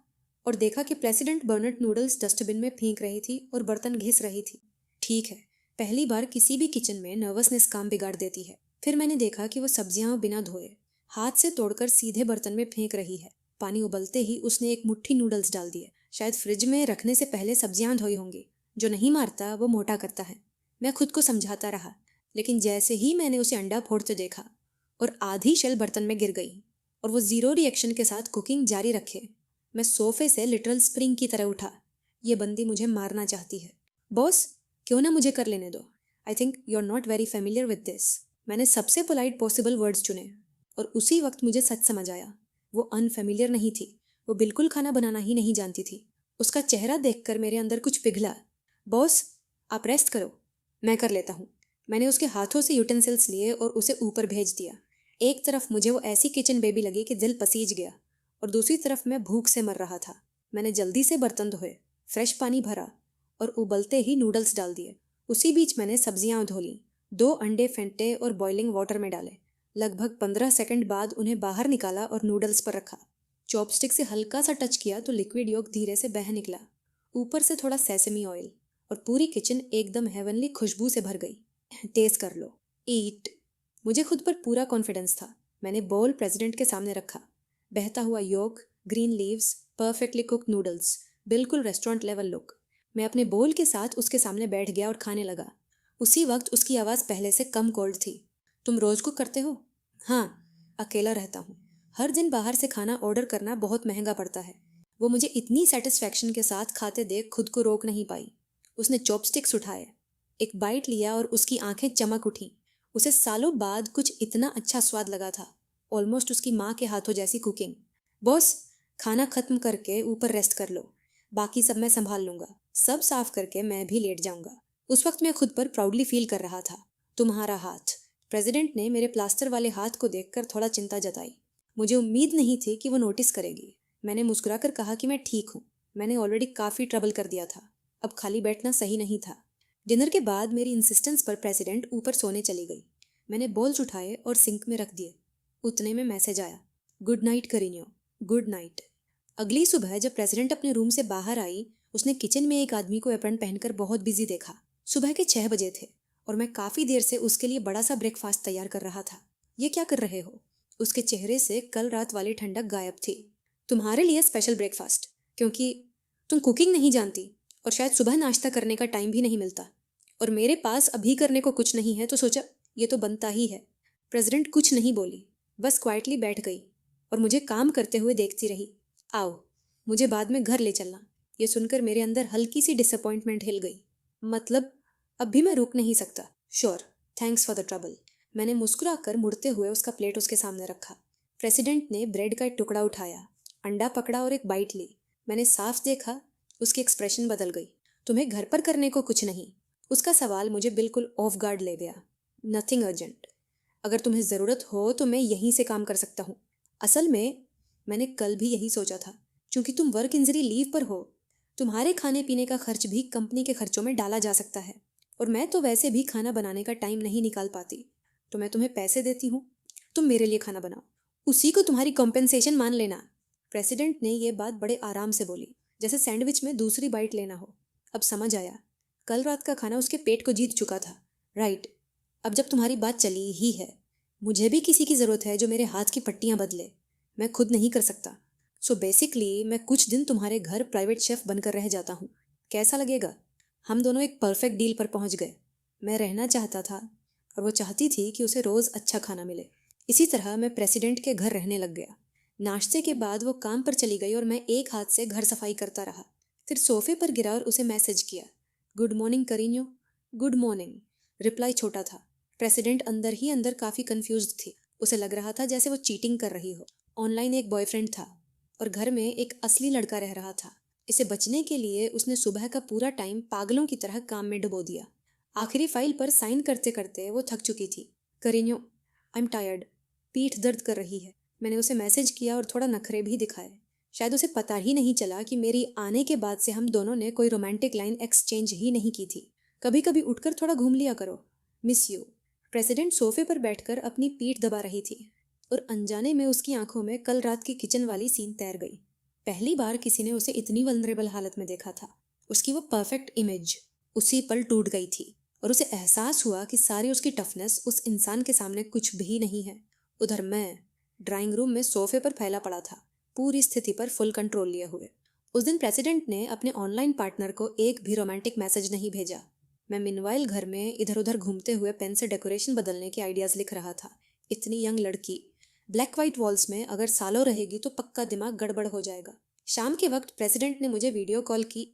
और देखा कि प्रेसिडेंट बर्नट नूडल्स डस्टबिन में फेंक रही थी और बर्तन घिस रही थी। ठीक है, पहली बार किसी भी किचन में नर्वसनेस काम बिगाड़ देती है। फिर मैंने देखा कि वो सब्जियां बिना धोए हाथ से तोड़कर सीधे बर्तन में फेंक रही है। पानी उबलते ही उसने एक मुट्ठी नूडल्स डाल दिए। शायद फ्रिज में रखने से पहले सब्जियां धोई होंगी। जो नहीं मारता वो मोटा करता है। मैं खुद को समझाता रहा, लेकिन जैसे ही मैंने उसे अंडा फोड़ते देखा और आधी शेल बर्तन में गिर गई और वो जीरो रिएक्शन के साथ कुकिंग जारी रखे, मैं सोफे से लिटरल स्प्रिंग की तरह उठा। ये बंदी मुझे मारना चाहती है। बॉस, क्यों ना मुझे कर लेने दो। I think you are not very familiar with this. मैंने सबसे पोलाइट पॉसिबल वर्ड्स चुने और उसी वक्त मुझे सच समझ आया। वो अनफेमिलियर नहीं थी, वो बिल्कुल खाना बनाना ही नहीं जानती थी। उसका चेहरा देखकर मेरे अंदर कुछ पिघला। बॉस, आप रेस्ट करो, मैं कर लेता हूँ। मैंने उसके हाथों से यूटेंसिल्स लिए और उसे ऊपर भेज दिया। एक तरफ मुझे वो ऐसी किचन बेबी लगी कि दिल पसीज गया और दूसरी तरफ मैं भूख से मर रहा था। मैंने जल्दी से बर्तन धोए, फ्रेश पानी भरा और उबलते ही नूडल्स डाल दिए। उसी बीच मैंने सब्जियां धो लीं, 2 अंडे फेंटे और बॉइलिंग वाटर में डाले। लगभग 15 सेकंड बाद उन्हें बाहर निकाला और नूडल्स पर रखा। चॉपस्टिक से हल्का सा टच किया तो लिक्विड योक धीरे से बह निकला। ऊपर से थोड़ा सेसमी ऑयल और पूरी किचन एकदम हेवनली खुशबू से भर गई। टेस्ट कर लो, ईट। मुझे खुद पर पूरा कॉन्फिडेंस था। मैंने बोल प्रेसिडेंट के सामने रखा। बहता हुआ yolk, green leaves, perfectly cooked noodles, बिल्कुल रेस्टोरेंट लेवल लुक। मैं अपने बोल के साथ उसके सामने बैठ गया और खाने लगा। उसी वक्त उसकी आवाज़ पहले से कम कोल्ड थी। तुम रोज कुक करते हो? हाँ, अकेला रहता हूँ। हर दिन बाहर से खाना ऑर्डर करना बहुत महंगा पड़ता है। वो मुझे इतनी सेटिस्फैक्शन के साथ खाते देख खुद को रोक नहीं पाई। उसने चॉपस्टिक्स उठाए, एक बाइट लिया और उसकी आंखें चमक उठी। उसे सालों बाद कुछ इतना अच्छा स्वाद लगा था, ऑलमोस्ट उसकी माँ के हाथों जैसी कुकिंग। बॉस, खाना खत्म करके ऊपर रेस्ट कर लो, बाकी सब मैं संभाल लूंगा। सब साफ करके मैं भी लेट जाऊंगा। उस वक्त मैं खुद पर प्राउडली फील कर रहा था। तुम्हारा हाथ। प्रेसिडेंट ने मेरे प्लास्टर वाले हाथ को देखकर थोड़ा चिंता जताई। मुझे उम्मीद नहीं थी कि वो नोटिस करेगी। मैंने मुस्कुराकर कहा कि मैं ठीक हूँ। मैंने ऑलरेडी काफ़ी ट्रबल कर दिया था, अब खाली बैठना सही नहीं था। डिनर के बाद मेरी इंसिस्टेंस पर प्रेसिडेंट ऊपर सोने चली गई। मैंने बॉल्स उठाए और सिंक में रख दिए। उतने में मैसेज आया, गुड नाइट करीनियो, गुड नाइट। अगली सुबह जब प्रेसिडेंट अपने रूम से बाहर आई, उसने किचन में एक आदमी को एप्रन पहनकर बहुत बिजी देखा। सुबह के 6 बजे थे और मैं काफ़ी देर से उसके लिए बड़ा सा ब्रेकफास्ट तैयार कर रहा था। ये क्या कर रहे हो? उसके चेहरे से कल रात वाली ठंडक गायब थी। तुम्हारे लिए स्पेशल ब्रेकफास्ट, क्योंकि तुम कुकिंग नहीं जानती और शायद सुबह नाश्ता करने का टाइम भी नहीं मिलता, और मेरे पास अभी करने को कुछ नहीं है, तो सोचा ये तो बनता ही है। प्रेसिडेंट कुछ नहीं बोली, बस क्वाइटली बैठ गई और मुझे काम करते हुए देखती रही। आओ, मुझे बाद में घर ले चलना। ये सुनकर मेरे अंदर हल्की सी डिसअपॉइंटमेंट हिल गई। मतलब अब भी मैं रुक नहीं सकता। Sure, thanks for the trouble. मैंने मुस्कुराकर मुड़ते हुए उसका प्लेट उसके सामने रखा। प्रेसिडेंट ने ब्रेड का एक टुकड़ा उठाया, अंडा पकड़ा और एक बाइट ली। मैंने साफ देखा, उसकी एक्सप्रेशन बदल गई। तुम्हें घर पर करने को कुछ नहीं? उसका सवाल मुझे बिल्कुल ऑफ गार्ड ले गया। Nothing urgent. अगर तुम्हें ज़रूरत हो तो मैं यहीं से काम कर सकता हूँ। असल में मैंने कल भी यही सोचा था, क्योंकि तुम वर्क इंजरी लीव पर हो। तुम्हारे खाने पीने का खर्च भी कंपनी के खर्चों में डाला जा सकता है, और मैं तो वैसे भी खाना बनाने का टाइम नहीं निकाल पाती। तो मैं तुम्हें पैसे देती हूँ, तुम मेरे लिए खाना बनाओ, उसी को तुम्हारी कॉम्पेंसेशन मान लेना। प्रेसिडेंट ने यह बात बड़े आराम से बोली, जैसे सैंडविच में दूसरी बाइट लेना हो। अब समझ आया, कल रात का खाना उसके पेट को जीत चुका था। राइट, अब जब तुम्हारी बात चली ही है, मुझे भी किसी की ज़रूरत है जो मेरे हाथ की पट्टियाँ बदले। मैं खुद नहीं कर सकता। सो बेसिकली मैं कुछ दिन तुम्हारे घर प्राइवेट शेफ बनकर रह जाता हूँ। कैसा लगेगा? हम दोनों एक परफेक्ट डील पर पहुँच गए। मैं रहना चाहता था और वो चाहती थी कि उसे रोज़ अच्छा खाना मिले। इसी तरह मैं प्रेसिडेंट के घर रहने लग गया। नाश्ते के बाद वो काम पर चली गई और मैं एक हाथ से घर सफाई करता रहा। फिर सोफे पर गिरा और उसे मैसेज किया, गुड मॉर्निंग करीनियो। Good morning. रिप्लाई छोटा था। प्रेसिडेंट अंदर ही अंदर काफ़ी कंफ्यूज्ड थी। उसे लग रहा था जैसे वो चीटिंग कर रही हो। ऑनलाइन एक बॉयफ्रेंड था और घर में एक असली लड़का रह रहा था। इसे बचने के लिए उसने सुबह का पूरा टाइम पागलों की तरह काम में डुबो दिया। आखिरी फाइल पर साइन करते करते वो थक चुकी थी। करीनियो, आई एम टायर्ड, पीठ दर्द कर रही है। मैंने उसे मैसेज किया और थोड़ा नखरे भी दिखाए। शायद उसे पता ही नहीं चला कि मेरी आने के बाद से हम दोनों ने कोई रोमांटिक लाइन एक्सचेंज ही नहीं की थी। कभी कभी उठकर थोड़ा घूम लिया करो, मिस यू। प्रेसिडेंट सोफे पर बैठकर अपनी पीठ दबा रही थी और अनजाने में उसकी आंखों में कल रात की किचन वाली सीन तैर गई। पहली बार किसी ने उसे इतनी वल्नरेबल हालत में देखा था। उसकी वो परफेक्ट इमेज उसी पल टूट गई थी और उसे एहसास हुआ कि सारी उसकी टफनेस उस इंसान के सामने कुछ भी नहीं है। उधर मैं ड्राइंग रूम में सोफे पर फैला पड़ा था, पूरी स्थिति पर फुल कंट्रोल लिए हुए। उस दिन प्रेसिडेंट ने अपने ऑनलाइन पार्टनर को एक भी रोमांटिक मैसेज नहीं भेजा। मैं मिनवाइल घर में इधर उधर घूमते हुए पेन से डेकोरेशन बदलने के आइडियाज लिख रहा था। इतनी यंग लड़की ब्लैक वाइट वॉल्स में अगर सालों रहेगी तो पक्का दिमाग गड़बड़ हो जाएगा। शाम के वक्त प्रेसिडेंट ने मुझे वीडियो कॉल की,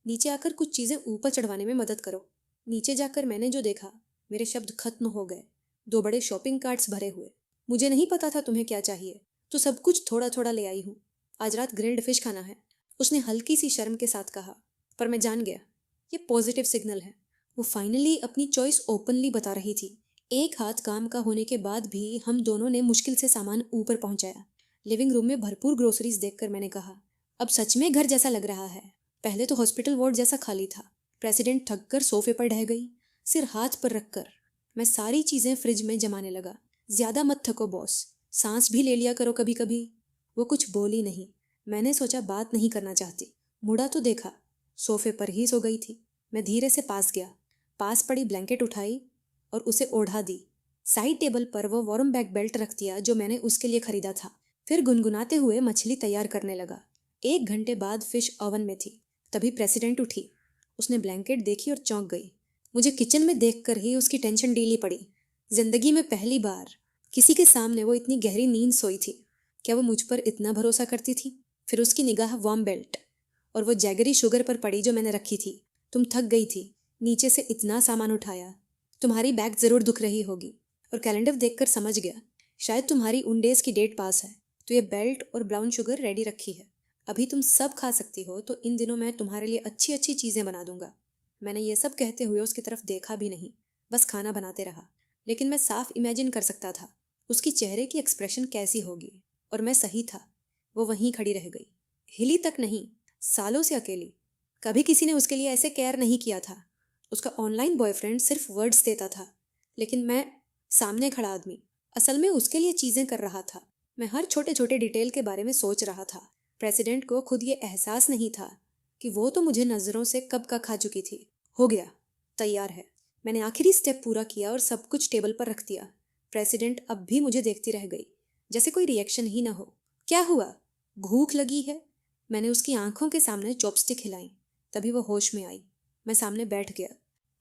नीचे आकर कुछ चीज़ें ऊपर चढ़वाने में मदद करो। नीचे जाकर मैंने जो देखा, मेरे शब्द खत्म हो गए। 2 बड़े शॉपिंग कार्ट्स भरे हुए। मुझे नहीं पता था तुम्हें क्या चाहिए, तो सब कुछ थोड़ा थोड़ा ले आई हूँ। आज रात ग्रिल्ड फिश खाना है, उसने हल्की सी शर्म के साथ कहा। पर मैं जान गया, ये पॉजिटिव सिग्नल है। वो फाइनली अपनी चॉइस ओपनली बता रही थी। एक हाथ काम का होने के बाद भी हम दोनों ने मुश्किल से सामान ऊपर पहुंचाया। लिविंग रूम में भरपूर ग्रोसरीज देखकर मैंने कहा, अब सच में घर जैसा लग रहा है। पहले तो हॉस्पिटल वार्ड जैसा खाली था। प्रेसिडेंट थक कर सोफे पर ढह गई, सिर हाथ पर रखकर। मैं सारी चीजें फ्रिज में जमाने लगा। ज्यादा मत थको बॉस, सांस भी ले लिया करो कभी कभी। वो कुछ बोली नहीं। मैंने सोचा बात नहीं करना चाहती। मुड़ा तो देखा, सोफे पर ही सो गई थी। मैं धीरे से पास गया, पास पड़ी ब्लैंकेट उठाई और उसे ओढ़ा दी। साइड टेबल पर वो वार्म बैक बेल्ट रख दिया जो मैंने उसके लिए खरीदा था। फिर गुनगुनाते हुए मछली तैयार करने लगा। 1 घंटे बाद फिश ओवन में थी। तभी प्रेसिडेंट उठी। उसने ब्लैंकेट देखी और चौंक गई। मुझे किचन में देखकर ही उसकी टेंशन डीली पड़ी। जिंदगी में पहली बार किसी के सामने वो इतनी गहरी नींद सोई थी। क्या वो मुझ पर इतना भरोसा करती थी? फिर उसकी निगाह वार्म बेल्ट और वो जैगरी शुगर पर पड़ी जो मैंने रखी थी। तुम थक गई थी, नीचे से इतना सामान उठाया। तुम्हारी बैक जरूर दुख रही होगी। और कैलेंडर देखकर समझ गया, शायद तुम्हारी उन डेज की डेट पास है। तो ये बेल्ट और ब्राउन शुगर रेडी रखी है। अभी तुम सब खा सकती हो, तो इन दिनों मैं तुम्हारे लिए अच्छी अच्छी चीज़ें बना दूंगा। मैंने ये सब कहते हुए उसकी तरफ देखा भी नहीं, बस खाना बनाते रहा। लेकिन मैं साफ इमेजिन कर सकता था उसकी चेहरे की एक्सप्रेशन कैसी होगी। और मैं सही था। वो वहीं खड़ी रह गई, हिली तक नहीं। सालों से अकेली। कभी किसी ने उसके लिए ऐसे केयर नहीं किया था। उसका ऑनलाइन बॉयफ्रेंड सिर्फ वर्ड्स देता था, लेकिन मैं सामने खड़ा आदमी असल में उसके लिए चीज़ें कर रहा था। मैं हर छोटे छोटे डिटेल के बारे में सोच रहा था। प्रेसिडेंट को खुद ये एहसास नहीं था कि वो तो मुझे नज़रों से कब का खा चुकी थी। हो गया, तैयार है। मैंने आखिरी स्टेप पूरा किया और सब कुछ टेबल पर रख दिया। प्रेसिडेंट अब भी मुझे देखती रह गई, जैसे कोई रिएक्शन ही ना हो। क्या हुआ, भूख लगी है? मैंने उसकी आंखों के सामने चॉपस्टिक हिलाई। तभी वो होश में आई। मैं सामने बैठ गया।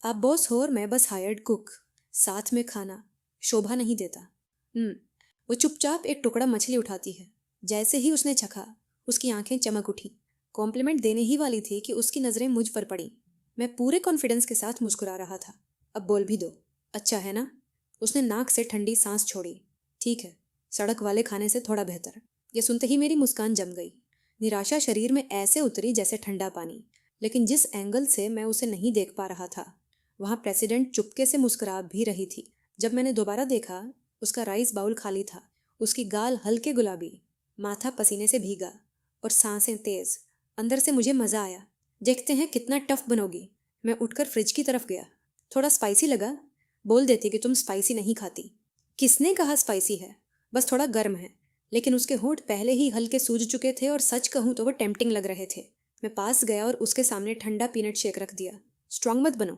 आप बॉस हो और मैं बस हायर्ड कुक। साथ में खाना शोभा नहीं देता। वो चुपचाप एक टुकड़ा मछली उठाती है। जैसे ही उसने चखा, उसकी आंखें चमक उठी। कॉम्प्लीमेंट देने ही वाली थी कि उसकी नज़रें मुझ पर पड़ी। मैं पूरे कॉन्फिडेंस के साथ मुस्कुरा रहा था। अब बोल भी दो, अच्छा है ना? उसने नाक से ठंडी सांस छोड़ी। ठीक है, सड़क वाले खाने से थोड़ा बेहतर। ये सुनते ही मेरी मुस्कान जम गई। निराशा शरीर में ऐसे उतरी जैसे ठंडा पानी। लेकिन जिस एंगल से मैं उसे नहीं देख पा रहा था, वहाँ प्रेसिडेंट चुपके से मुस्कुरा भी रही थी। जब मैंने दोबारा देखा, उसका राइस बाउल खाली था। उसकी गाल हल्के गुलाबी, माथा पसीने से भीगा और सांसें तेज। अंदर से मुझे मज़ा आया। देखते हैं कितना टफ बनोगी। मैं उठकर फ्रिज की तरफ गया। थोड़ा स्पाइसी लगा? बोल देती कि तुम स्पाइसी नहीं खाती। किसने कहा स्पाइसी है? बस थोड़ा गर्म है। लेकिन उसके होंठ पहले ही हल्के सूज चुके थे और सच कहूँ तो वो टेम्पटिंग लग रहे थे। मैं पास गया और उसके सामने ठंडा पीनट शेक रख दिया। स्ट्रांग मत बनो,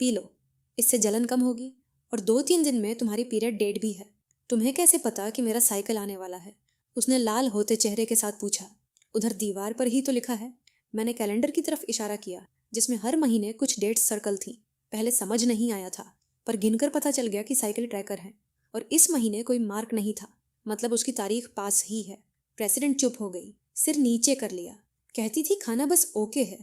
पी लो, इससे जलन कम होगी। और 2-3 दिन में तुम्हारी पीरियड डेट भी है। तुम्हें कैसे पता कि मेरा साइकिल आने वाला है? उसने लाल होते चेहरे के साथ पूछा। उधर दीवार पर ही तो लिखा है। मैंने कैलेंडर की तरफ इशारा किया, जिसमें हर महीने कुछ डेट्स सर्कल थी। पहले समझ नहीं आया था, पर गिनकर पता चल गया कि साइकिल ट्रैकर है और इस महीने कोई मार्क नहीं था। मतलब उसकी तारीख पास ही है। प्रेसिडेंट चुप हो गई, सिर नीचे कर लिया। कहती थी खाना बस ओके है,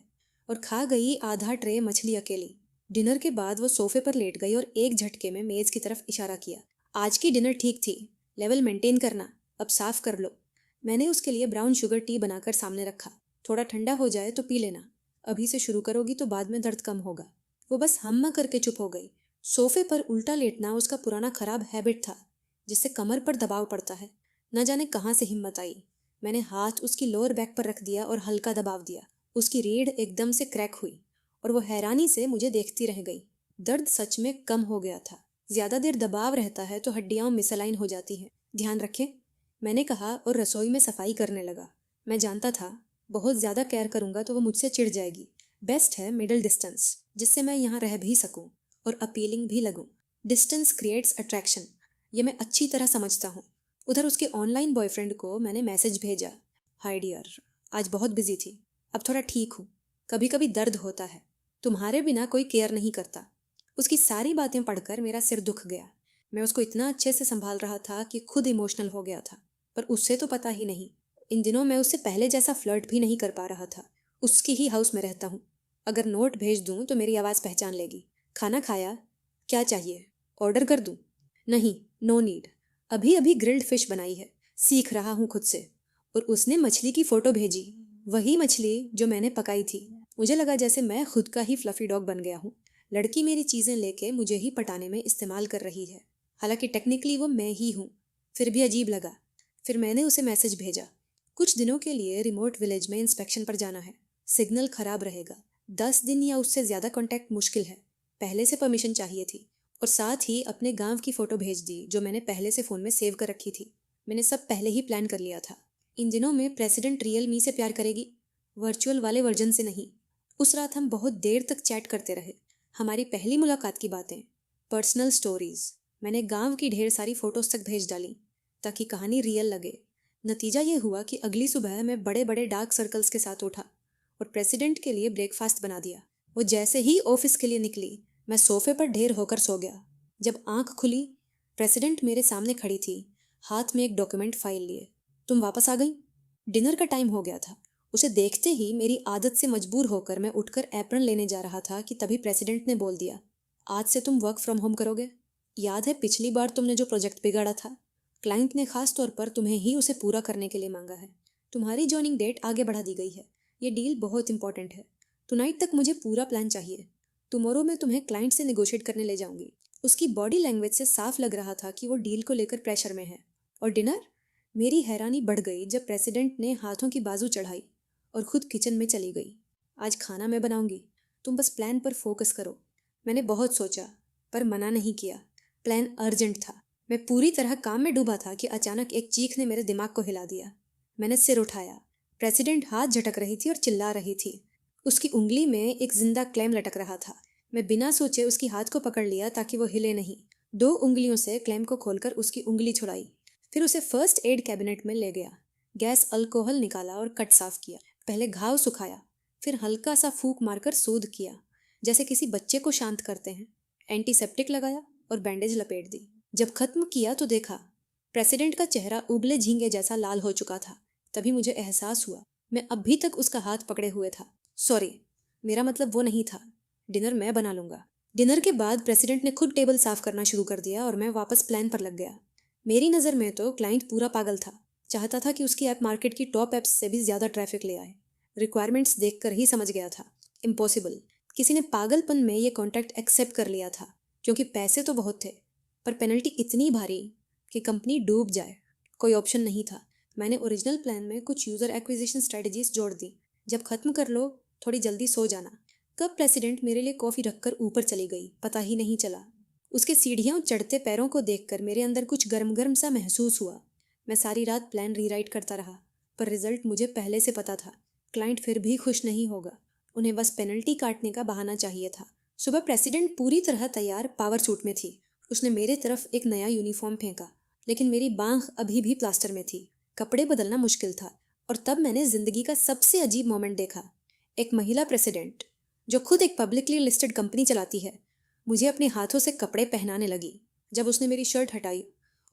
और खा गई आधा ट्रे मछली अकेली। डिनर के बाद वो सोफे पर लेट गई और एक झटके में मेज की तरफ इशारा किया। आज की डिनर ठीक थी, लेवल मेंटेन करना, अब साफ कर लो। मैंने उसके लिए ब्राउन शुगर टी बनाकर सामने रखा। थोड़ा ठंडा हो जाए तो पी लेना। अभी से शुरू करोगी तो बाद में दर्द कम होगा। वो बस हम्मा करके चुप हो गई। सोफे पर उल्टा लेटना उसका पुराना खराब हैबिट था, जिससे कमर पर दबाव पड़ता है। न जाने कहाँ से हिम्मत आई। मैंने हाथ उसकी लोअर बैक पर रख दिया और हल्का दबाव दिया। उसकी रीढ़ एकदम से क्रैक हुई और वो हैरानी से मुझे देखती रह गई। दर्द सच में कम हो गया था। ज्यादा देर दबाव रहता है तो हड्डियां मिसलाइन हो जाती हैं, ध्यान रखें, मैंने कहा और रसोई में सफाई करने लगा। मैं जानता था बहुत ज्यादा केयर करूंगा तो वो मुझसे चिढ़ जाएगी। बेस्ट है मिडिल डिस्टेंस, जिससे मैं यहाँ रह भी सकूं। और अपीलिंग भी लगूं। डिस्टेंस क्रिएट्स अट्रैक्शन, ये मैं अच्छी तरह समझता हूँ। उधर उसके ऑनलाइन बॉयफ्रेंड को मैंने मैसेज भेजा, हाय डियर, आज बहुत बिजी थी, अब थोड़ा ठीक हूँ, कभी कभी दर्द होता है, तुम्हारे बिना कोई केयर नहीं करता। उसकी सारी बातें पढ़कर मेरा सिर दुख गया। मैं उसको इतना अच्छे से संभाल रहा था कि खुद इमोशनल हो गया था, पर उससे तो पता ही नहीं। इन दिनों मैं उससे पहले जैसा फ्लर्ट भी नहीं कर पा रहा था। उसकी ही हाउस में रहता हूँ। अगर नोट भेज दूँ तो मेरी आवाज़ पहचान लेगी। खाना खाया? क्या चाहिए? ऑर्डर कर दूँ? नहीं, नो नीड। अभी अभी ग्रिल्ड फिश बनाई है, सीख रहा हूँ खुद से। और उसने मछली की फ़ोटो भेजी, वही मछली जो मैंने पकाई थी। मुझे लगा जैसे मैं खुद का ही फ्लफी डॉग बन गया हूँ। लड़की मेरी चीज़ें लेके मुझे ही पटाने में इस्तेमाल कर रही है। हालांकि टेक्निकली वो मैं ही हूँ, फिर भी अजीब लगा। फिर मैंने उसे मैसेज भेजा, कुछ दिनों के लिए रिमोट विलेज में इंस्पेक्शन पर जाना है, सिग्नल खराब रहेगा, 10 दिन या उससे ज़्यादा कांटेक्ट मुश्किल है। पहले से परमिशन चाहिए थी। और साथ ही अपने गांव की फ़ोटो भेज दी जो मैंने पहले से फ़ोन में सेव कर रखी थी। मैंने सब पहले ही प्लान कर लिया था। इन दिनों में प्रेसिडेंट रियल मी से प्यार करेगी, वर्चुअल वाले वर्जन से नहीं। उस रात हम बहुत देर तक चैट करते रहे। हमारी पहली मुलाकात की बातें, पर्सनल स्टोरीज। मैंने गांव की ढेर सारी फोटोज तक भेज डाली ताकि कहानी रियल लगे। नतीजा ये हुआ कि अगली सुबह मैं बड़े बड़े डार्क सर्कल्स के साथ उठा और प्रेसिडेंट के लिए ब्रेकफास्ट बना दिया। वो जैसे ही ऑफिस के लिए निकली, मैं सोफे पर ढेर होकर सो गया। जब आंख खुली, प्रेसिडेंट मेरे सामने खड़ी थी, हाथ में एक डॉक्यूमेंट फाइल लिए। तुम वापस आ गई? डिनर का टाइम हो गया था। उसे देखते ही मेरी आदत से मजबूर होकर मैं उठकर एप्रन लेने जा रहा था कि तभी प्रेसिडेंट ने बोल दिया, आज से तुम वर्क फ्रॉम होम करोगे। याद है पिछली बार तुमने जो प्रोजेक्ट बिगाड़ा था? क्लाइंट ने खास तौर पर तुम्हें ही उसे पूरा करने के लिए मांगा है। तुम्हारी जॉइनिंग डेट आगे बढ़ा दी गई है। ये डील बहुत इंपॉर्टेंट है। टुनाइट तक मुझे पूरा प्लान चाहिए। टुमारो मैं तुम्हें क्लाइंट से नेगोशिएट करने ले जाऊंगी। उसकी बॉडी लैंग्वेज से साफ लग रहा था कि वो डील को लेकर प्रेशर में है। और डिनर? मेरी हैरानी बढ़ गई जब प्रेसिडेंट ने हाथों की बाजू चढ़ाई और खुद किचन में चली गई। आज खाना मैं बनाऊंगी, तुम बस प्लान पर फोकस करो। मैंने बहुत सोचा पर मना नहीं किया। प्लान अर्जेंट था। मैं पूरी तरह काम में डूबा था कि अचानक एक चीख ने मेरे दिमाग को हिला दिया। मैंने सिर उठाया। प्रेसिडेंट हाथ झटक रही थी और चिल्ला रही थी। उसकी उंगली में एक जिंदा क्लेम लटक रहा था। मैं बिना सोचे उसकी हाथ को पकड़ लिया ताकि वो हिले नहीं। 2 उंगलियों से क्लेम को खोलकर उसकी उंगली छुड़ाई। फिर उसे फर्स्ट एड कैबिनेट में ले गया। गैस अल्कोहल निकाला और कट साफ किया। पहले घाव सुखाया, फिर हल्का सा फूंक मारकर सूद किया, जैसे किसी बच्चे को शांत करते हैं। एंटीसेप्टिक लगाया और बैंडेज लपेट दी। जब खत्म किया तो देखा प्रेसिडेंट का चेहरा उबले झींगे जैसा लाल हो चुका था। तभी मुझे एहसास हुआ मैं अभी तक उसका हाथ पकड़े हुए था। सॉरी, मेरा मतलब वो नहीं था। डिनर मैं बना लूंगा। डिनर के बाद प्रेसिडेंट ने खुद टेबल साफ करना शुरू कर दिया और मैं वापस प्लान पर लग गया। मेरी नज़र में तो क्लाइंट पूरा पागल था। चाहता था कि उसकी ऐप मार्केट की टॉप ऐप्स से भी ज़्यादा ट्रैफिक ले आए। रिक्वायरमेंट्स देखकर ही समझ गया था, इम्पॉसिबल। किसी ने पागलपन में ये कॉन्ट्रैक्ट एक्सेप्ट कर लिया था क्योंकि पैसे तो बहुत थे, पर पेनल्टी इतनी भारी कि कंपनी डूब जाए। कोई ऑप्शन नहीं था। मैंने ओरिजिनल प्लान में कुछ यूज़र एक्विजिशन स्ट्रेटजीज जोड़ दी। जब खत्म कर लो, थोड़ी जल्दी सो जाना। कब प्रेसिडेंट मेरे लिए कॉफ़ी रखकर ऊपर चली गई पता ही नहीं चला। उसके सीढ़ियाँ चढ़ते पैरों को देखकर मेरे अंदर कुछ गर्म गर्म सा महसूस हुआ। मैं सारी रात प्लान रीराइट करता रहा, पर रिजल्ट मुझे पहले से पता था। क्लाइंट फिर भी खुश नहीं होगा। उन्हें बस पेनल्टी काटने का बहाना चाहिए था। सुबह प्रेसिडेंट पूरी तरह तैयार पावर सूट में थी। उसने मेरे तरफ एक नया यूनिफॉर्म फेंका, लेकिन मेरी बांह अभी भी प्लास्टर में थी। कपड़े बदलना मुश्किल था। और तब मैंने जिंदगी का सबसे अजीब मोमेंट देखा। एक महिला प्रेसिडेंट जो खुद एक पब्लिकली लिस्टेड कंपनी चलाती है, मुझे अपने हाथों से कपड़े पहनाने लगी। जब उसने मेरी शर्ट हटाई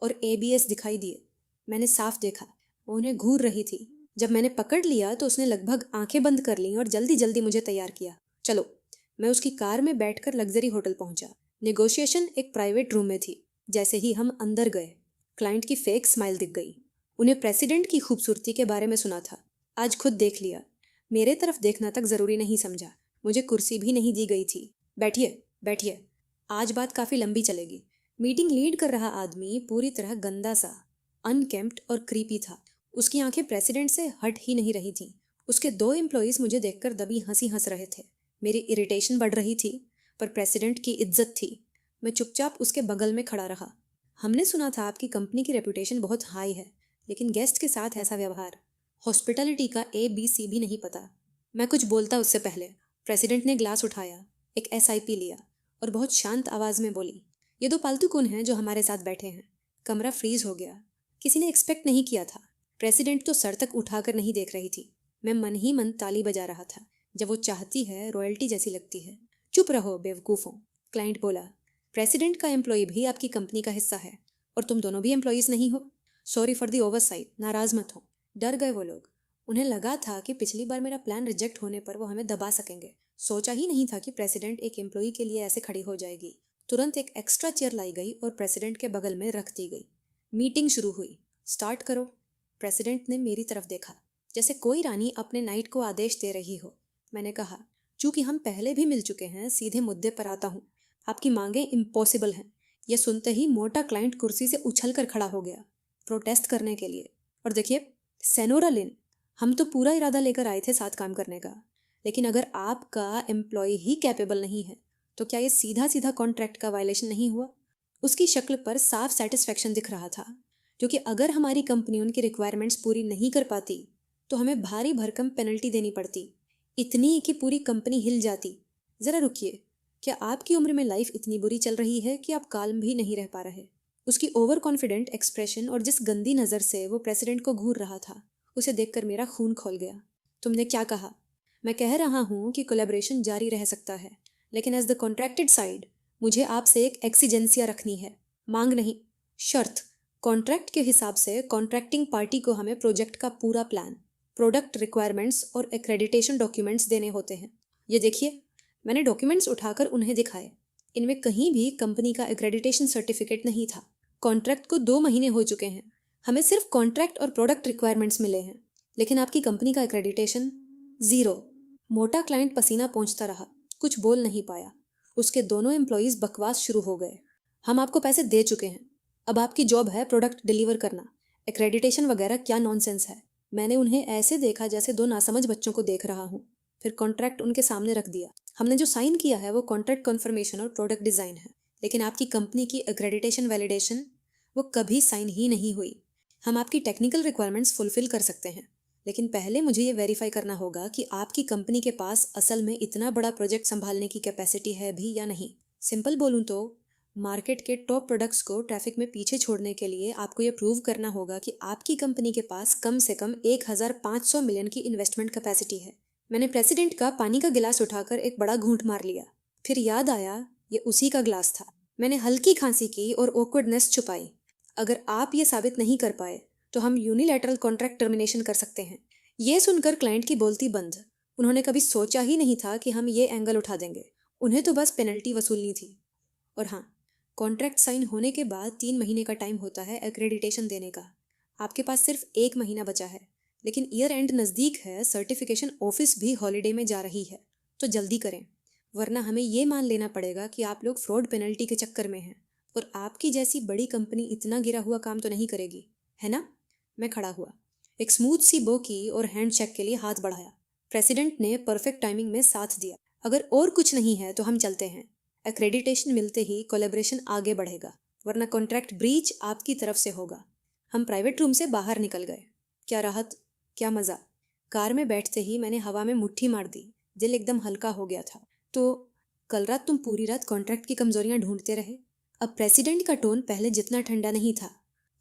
और एबीएस दिखाई दिए, मैंने साफ देखा वो उन्हें घूर रही थी। जब मैंने पकड़ लिया तो उसने लगभग आंखें बंद कर लीं और जल्दी जल्दी मुझे तैयार किया। चलो, मैं उसकी कार में बैठकर लग्जरी होटल पहुंचा। नेगोशिएशन एक प्राइवेट रूम में थी। जैसे ही हम अंदर गए, क्लाइंट की फेक स्माइल दिख गई। उन्हें प्रेसिडेंट की खूबसूरती के बारे में सुना था, आज खुद देख लिया। मेरे तरफ देखना तक जरूरी नहीं समझा। मुझे कुर्सी भी नहीं दी गई थी। बैठिए बैठिए, आज बात काफ़ी लंबी चलेगी। मीटिंग लीड कर रहा आदमी पूरी तरह गंदा सा, अनकेम्प्ड और क्रीपी था। उसकी आंखें प्रेसिडेंट से हट ही नहीं रही थीं। उसके 2 एम्प्लॉइज मुझे देखकर दबी हंसी हंस रहे थे। मेरी इरिटेशन बढ़ रही थी, पर प्रेसिडेंट की इज्जत थी। मैं चुपचाप उसके बगल में खड़ा रहा। हमने सुना था आपकी कंपनी की रेपुटेशन बहुत हाई है, लेकिन गेस्ट के साथ ऐसा व्यवहार, हॉस्पिटलिटी का ABC भी नहीं पता। मैं कुछ बोलता उससे पहले प्रेसिडेंट ने ग्लास उठाया, एक SIP लिया और बहुत शांत आवाज़ में बोली, ये 2 पालतू कौन हैं जो हमारे साथ बैठे हैं? कमरा फ्रीज हो गया। किसी ने एक्सपेक्ट नहीं किया था। प्रेसिडेंट तो सर तक उठाकर नहीं देख रही थी। मैं मन ही मन ताली बजा रहा था। जब वो चाहती है रॉयल्टी जैसी लगती है। चुप रहो बेवकूफ़ों, क्लाइंट बोला। प्रेसिडेंट का एम्प्लॉय भी आपकी कंपनी का हिस्सा है और तुम दोनों भी एम्प्लॉयज़ नहीं हो। सॉरी फॉर दी ओवरसाइट, नाराज़ मत हो। डर गए वो लोग। उन्हें लगा था कि पिछली बार मेरा प्लान रिजेक्ट होने पर वो हमें दबा सकेंगे। सोचा ही नहीं था कि प्रेसिडेंट एक एम्प्लॉय के लिए ऐसे खड़ी हो जाएगी। तुरंत एक एक्स्ट्रा चेयर लाई गई और प्रेसिडेंट के बगल में रख दी गई। मीटिंग शुरू हुई। स्टार्ट करो। प्रेसिडेंट ने मेरी तरफ देखा, जैसे कोई रानी अपने नाइट को आदेश दे रही हो। मैंने कहा, चूंकि हम पहले भी मिल चुके हैं, सीधे मुद्दे पर आता हूँ। आपकी मांगें इम्पॉसिबल हैं। यह सुनते ही मोटा क्लाइंट कुर्सी से उछल कर खड़ा हो गया, प्रोटेस्ट करने के लिए। और देखिए सेनोरा लिन, हम तो पूरा इरादा लेकर आए थे साथ काम करने का, लेकिन अगर आपका एम्प्लॉय ही कैपेबल नहीं है तो क्या ये सीधा सीधा कॉन्ट्रैक्ट का वायलेशन नहीं हुआ? उसकी शक्ल पर साफ सेटिस्फेक्शन दिख रहा था, क्योंकि अगर हमारी कंपनी उनकी रिक्वायरमेंट्स पूरी नहीं कर पाती तो हमें भारी भरकम पेनल्टी देनी पड़ती, इतनी कि पूरी कंपनी हिल जाती। ज़रा रुकिए, क्या आपकी उम्र में लाइफ इतनी बुरी चल रही है कि आप काल्म भी नहीं रह पा रहे? उसकी ओवर कॉन्फिडेंट एक्सप्रेशन और जिस गंदी नज़र से वो प्रेसिडेंट को घूर रहा था, उसे देखकर मेरा खून खौल गया। तुमने क्या कहा? मैं कह रहा हूँ कि कोलैबोरेशन जारी रह सकता है, लेकिन एज द कॉन्ट्रैक्टेड साइड मुझे आपसे एक एक्सीजेंसिया रखनी है। मांग नहीं, शर्त। कॉन्ट्रैक्ट के हिसाब से कॉन्ट्रैक्टिंग पार्टी को हमें प्रोजेक्ट का पूरा प्लान, प्रोडक्ट रिक्वायरमेंट्स और एक्रेडिटेशन डॉक्यूमेंट्स देने होते हैं। ये देखिए, मैंने डॉक्यूमेंट्स उठाकर उन्हें दिखाए। इनमें कहीं भी कंपनी का एक्रेडिटेशन सर्टिफिकेट नहीं था। कॉन्ट्रैक्ट को 2 महीने हो चुके हैं। हमें सिर्फ कॉन्ट्रैक्ट और प्रोडक्ट रिक्वायरमेंट्स मिले हैं, लेकिन आपकी कंपनी का एक्रेडिटेशन ज़ीरो। मोटा क्लाइंट पसीना पोंछता रहा, कुछ बोल नहीं पाया। उसके दोनों एम्प्लॉयज़ बकवास शुरू हो गए। हम आपको पैसे दे चुके हैं, अब आपकी जॉब है प्रोडक्ट डिलीवर करना। एक्रेडिटेशन वगैरह क्या नॉनसेंस है? मैंने उन्हें ऐसे देखा जैसे 2 नासमझ बच्चों को देख रहा हूँ। फिर कॉन्ट्रैक्ट उनके सामने रख दिया। हमने जो साइन किया है वो कॉन्ट्रैक्ट कन्फर्मेशन और प्रोडक्ट डिज़ाइन है, लेकिन आपकी कंपनी की एक्रेडिटेशन वैलिडेशन वो कभी साइन ही नहीं हुई। हम आपकी टेक्निकल रिक्वायरमेंट्स फुलफिल कर सकते हैं, लेकिन पहले मुझे ये वेरीफाई करना होगा कि आपकी कंपनी के पास असल में इतना बड़ा प्रोजेक्ट संभालने की कैपेसिटी है भी या नहीं। सिंपल बोलूँ तो मार्केट के टॉप प्रोडक्ट्स को ट्रैफिक में पीछे छोड़ने के लिए आपको ये प्रूव करना होगा कि आपकी कंपनी के पास कम से कम 1500 मिलियन की इन्वेस्टमेंट कैपेसिटी है। मैंने प्रेसिडेंट का पानी का गिलास उठाकर एक बड़ा घूंट मार लिया। फिर याद आया ये उसी का गिलास था। मैंने हल्की खांसी की और ऑकवर्डनेस छुपाई। अगर आप ये साबित नहीं कर पाए तो हम यूनिलैटरल कॉन्ट्रैक्ट टर्मिनेशन कर सकते हैं। ये सुनकर क्लाइंट की बोलती बंद। उन्होंने कभी सोचा ही नहीं था कि हम ये एंगल उठा देंगे। उन्हें तो बस पेनल्टी वसूलनी थी। और हाँ, कॉन्ट्रैक्ट साइन होने के बाद 3 महीने का टाइम होता है एक्रेडिटेशन देने का। आपके पास सिर्फ 1 महीना बचा है, लेकिन ईयर एंड नज़दीक है, सर्टिफिकेशन ऑफिस भी हॉलीडे में जा रही है, तो जल्दी करें, वरना हमें ये मान लेना पड़ेगा कि आप लोग फ्रॉड पेनल्टी के चक्कर में हैं और आपकी जैसी बड़ी कंपनी इतना गिरा हुआ काम तो नहीं करेगी, है ना? मैं खड़ा हुआ, एक स्मूथ सी बो की और हैंड चेक के लिए हाथ बढ़ाया। प्रेसिडेंट ने परफेक्ट टाइमिंग में साथ दिया। अगर और कुछ नहीं है तो हम चलते हैं। एक्रेडिटेशन मिलते ही कोलैबोरेशन आगे बढ़ेगा, वरना कॉन्ट्रैक्ट ब्रीच आपकी तरफ से होगा। हम प्राइवेट रूम से बाहर निकल गए। क्या राहत, क्या मज़ा। कार में बैठते ही मैंने हवा में मुट्ठी मार दी। दिल एकदम हल्का हो गया था। तो कल रात तुम पूरी रात कॉन्ट्रैक्ट की कमजोरियां ढूंढते रहे। अब प्रेसिडेंट का टोन पहले जितना ठंडा नहीं था।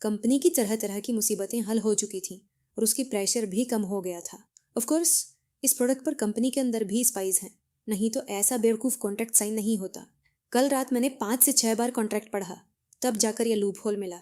कंपनी की तरह तरह की मुसीबतें हल हो चुकी थीं और उसकी प्रेशर भी कम हो गया था। ऑफ कोर्स इस प्रोडक्ट पर कंपनी के अंदर भी स्पाइस हैं, नहीं तो ऐसा बेवकूफ़ कॉन्ट्रैक्ट साइन नहीं होता। कल रात मैंने 5 से 6 बार कॉन्ट्रैक्ट पढ़ा, तब जाकर यह लूप होल मिला।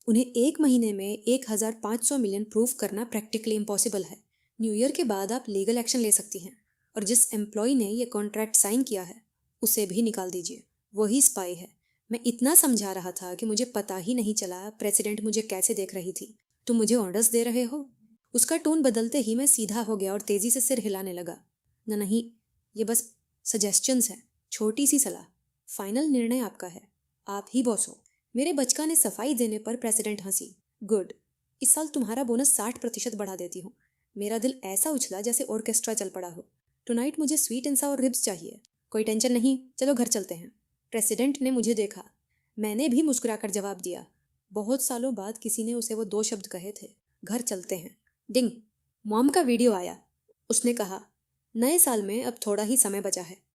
उन्हें 1 महीने में 1500 मिलियन प्रूफ करना प्रैक्टिकली इम्पॉसिबल है। न्यू ईयर के बाद आप लीगल एक्शन ले सकती हैं, और जिस एम्प्लॉय ने ये कॉन्ट्रैक्ट साइन किया है उसे भी निकाल दीजिए, वही स्पाई है। मैं इतना समझा रहा था कि मुझे पता ही नहीं चला प्रेसिडेंट मुझे कैसे देख रही थी। तुम मुझे ऑर्डर्स दे रहे हो? उसका टोन बदलते ही मैं सीधा हो गया और तेज़ी से सिर हिलाने लगा। नहीं, ये बस सजेस्चंस है, छोटी सी सलाह। फाइनल निर्णय आपका है, आप ही बॉस हो। मेरे बचकाने सफाई देने पर प्रेसिडेंट हंसी। गुड, इस साल तुम्हारा बोनस 60% बढ़ा देती हूँ। मेरा दिल ऐसा उछला जैसे ऑर्केस्ट्रा चल पड़ा हो। टुनाइट मुझे स्वीट एंड सावर रिब्स चाहिए। कोई टेंशन नहीं, चलो घर चलते हैं। प्रेसिडेंट ने मुझे देखा। मैंने भी मुस्कुराकर जवाब दिया। बहुत सालों बाद किसी ने उसे वो 2 शब्द कहे थे, घर चलते हैं। डिंग, मॉम का वीडियो आया। उसने कहा, नए साल में अब थोड़ा ही समय बचा है,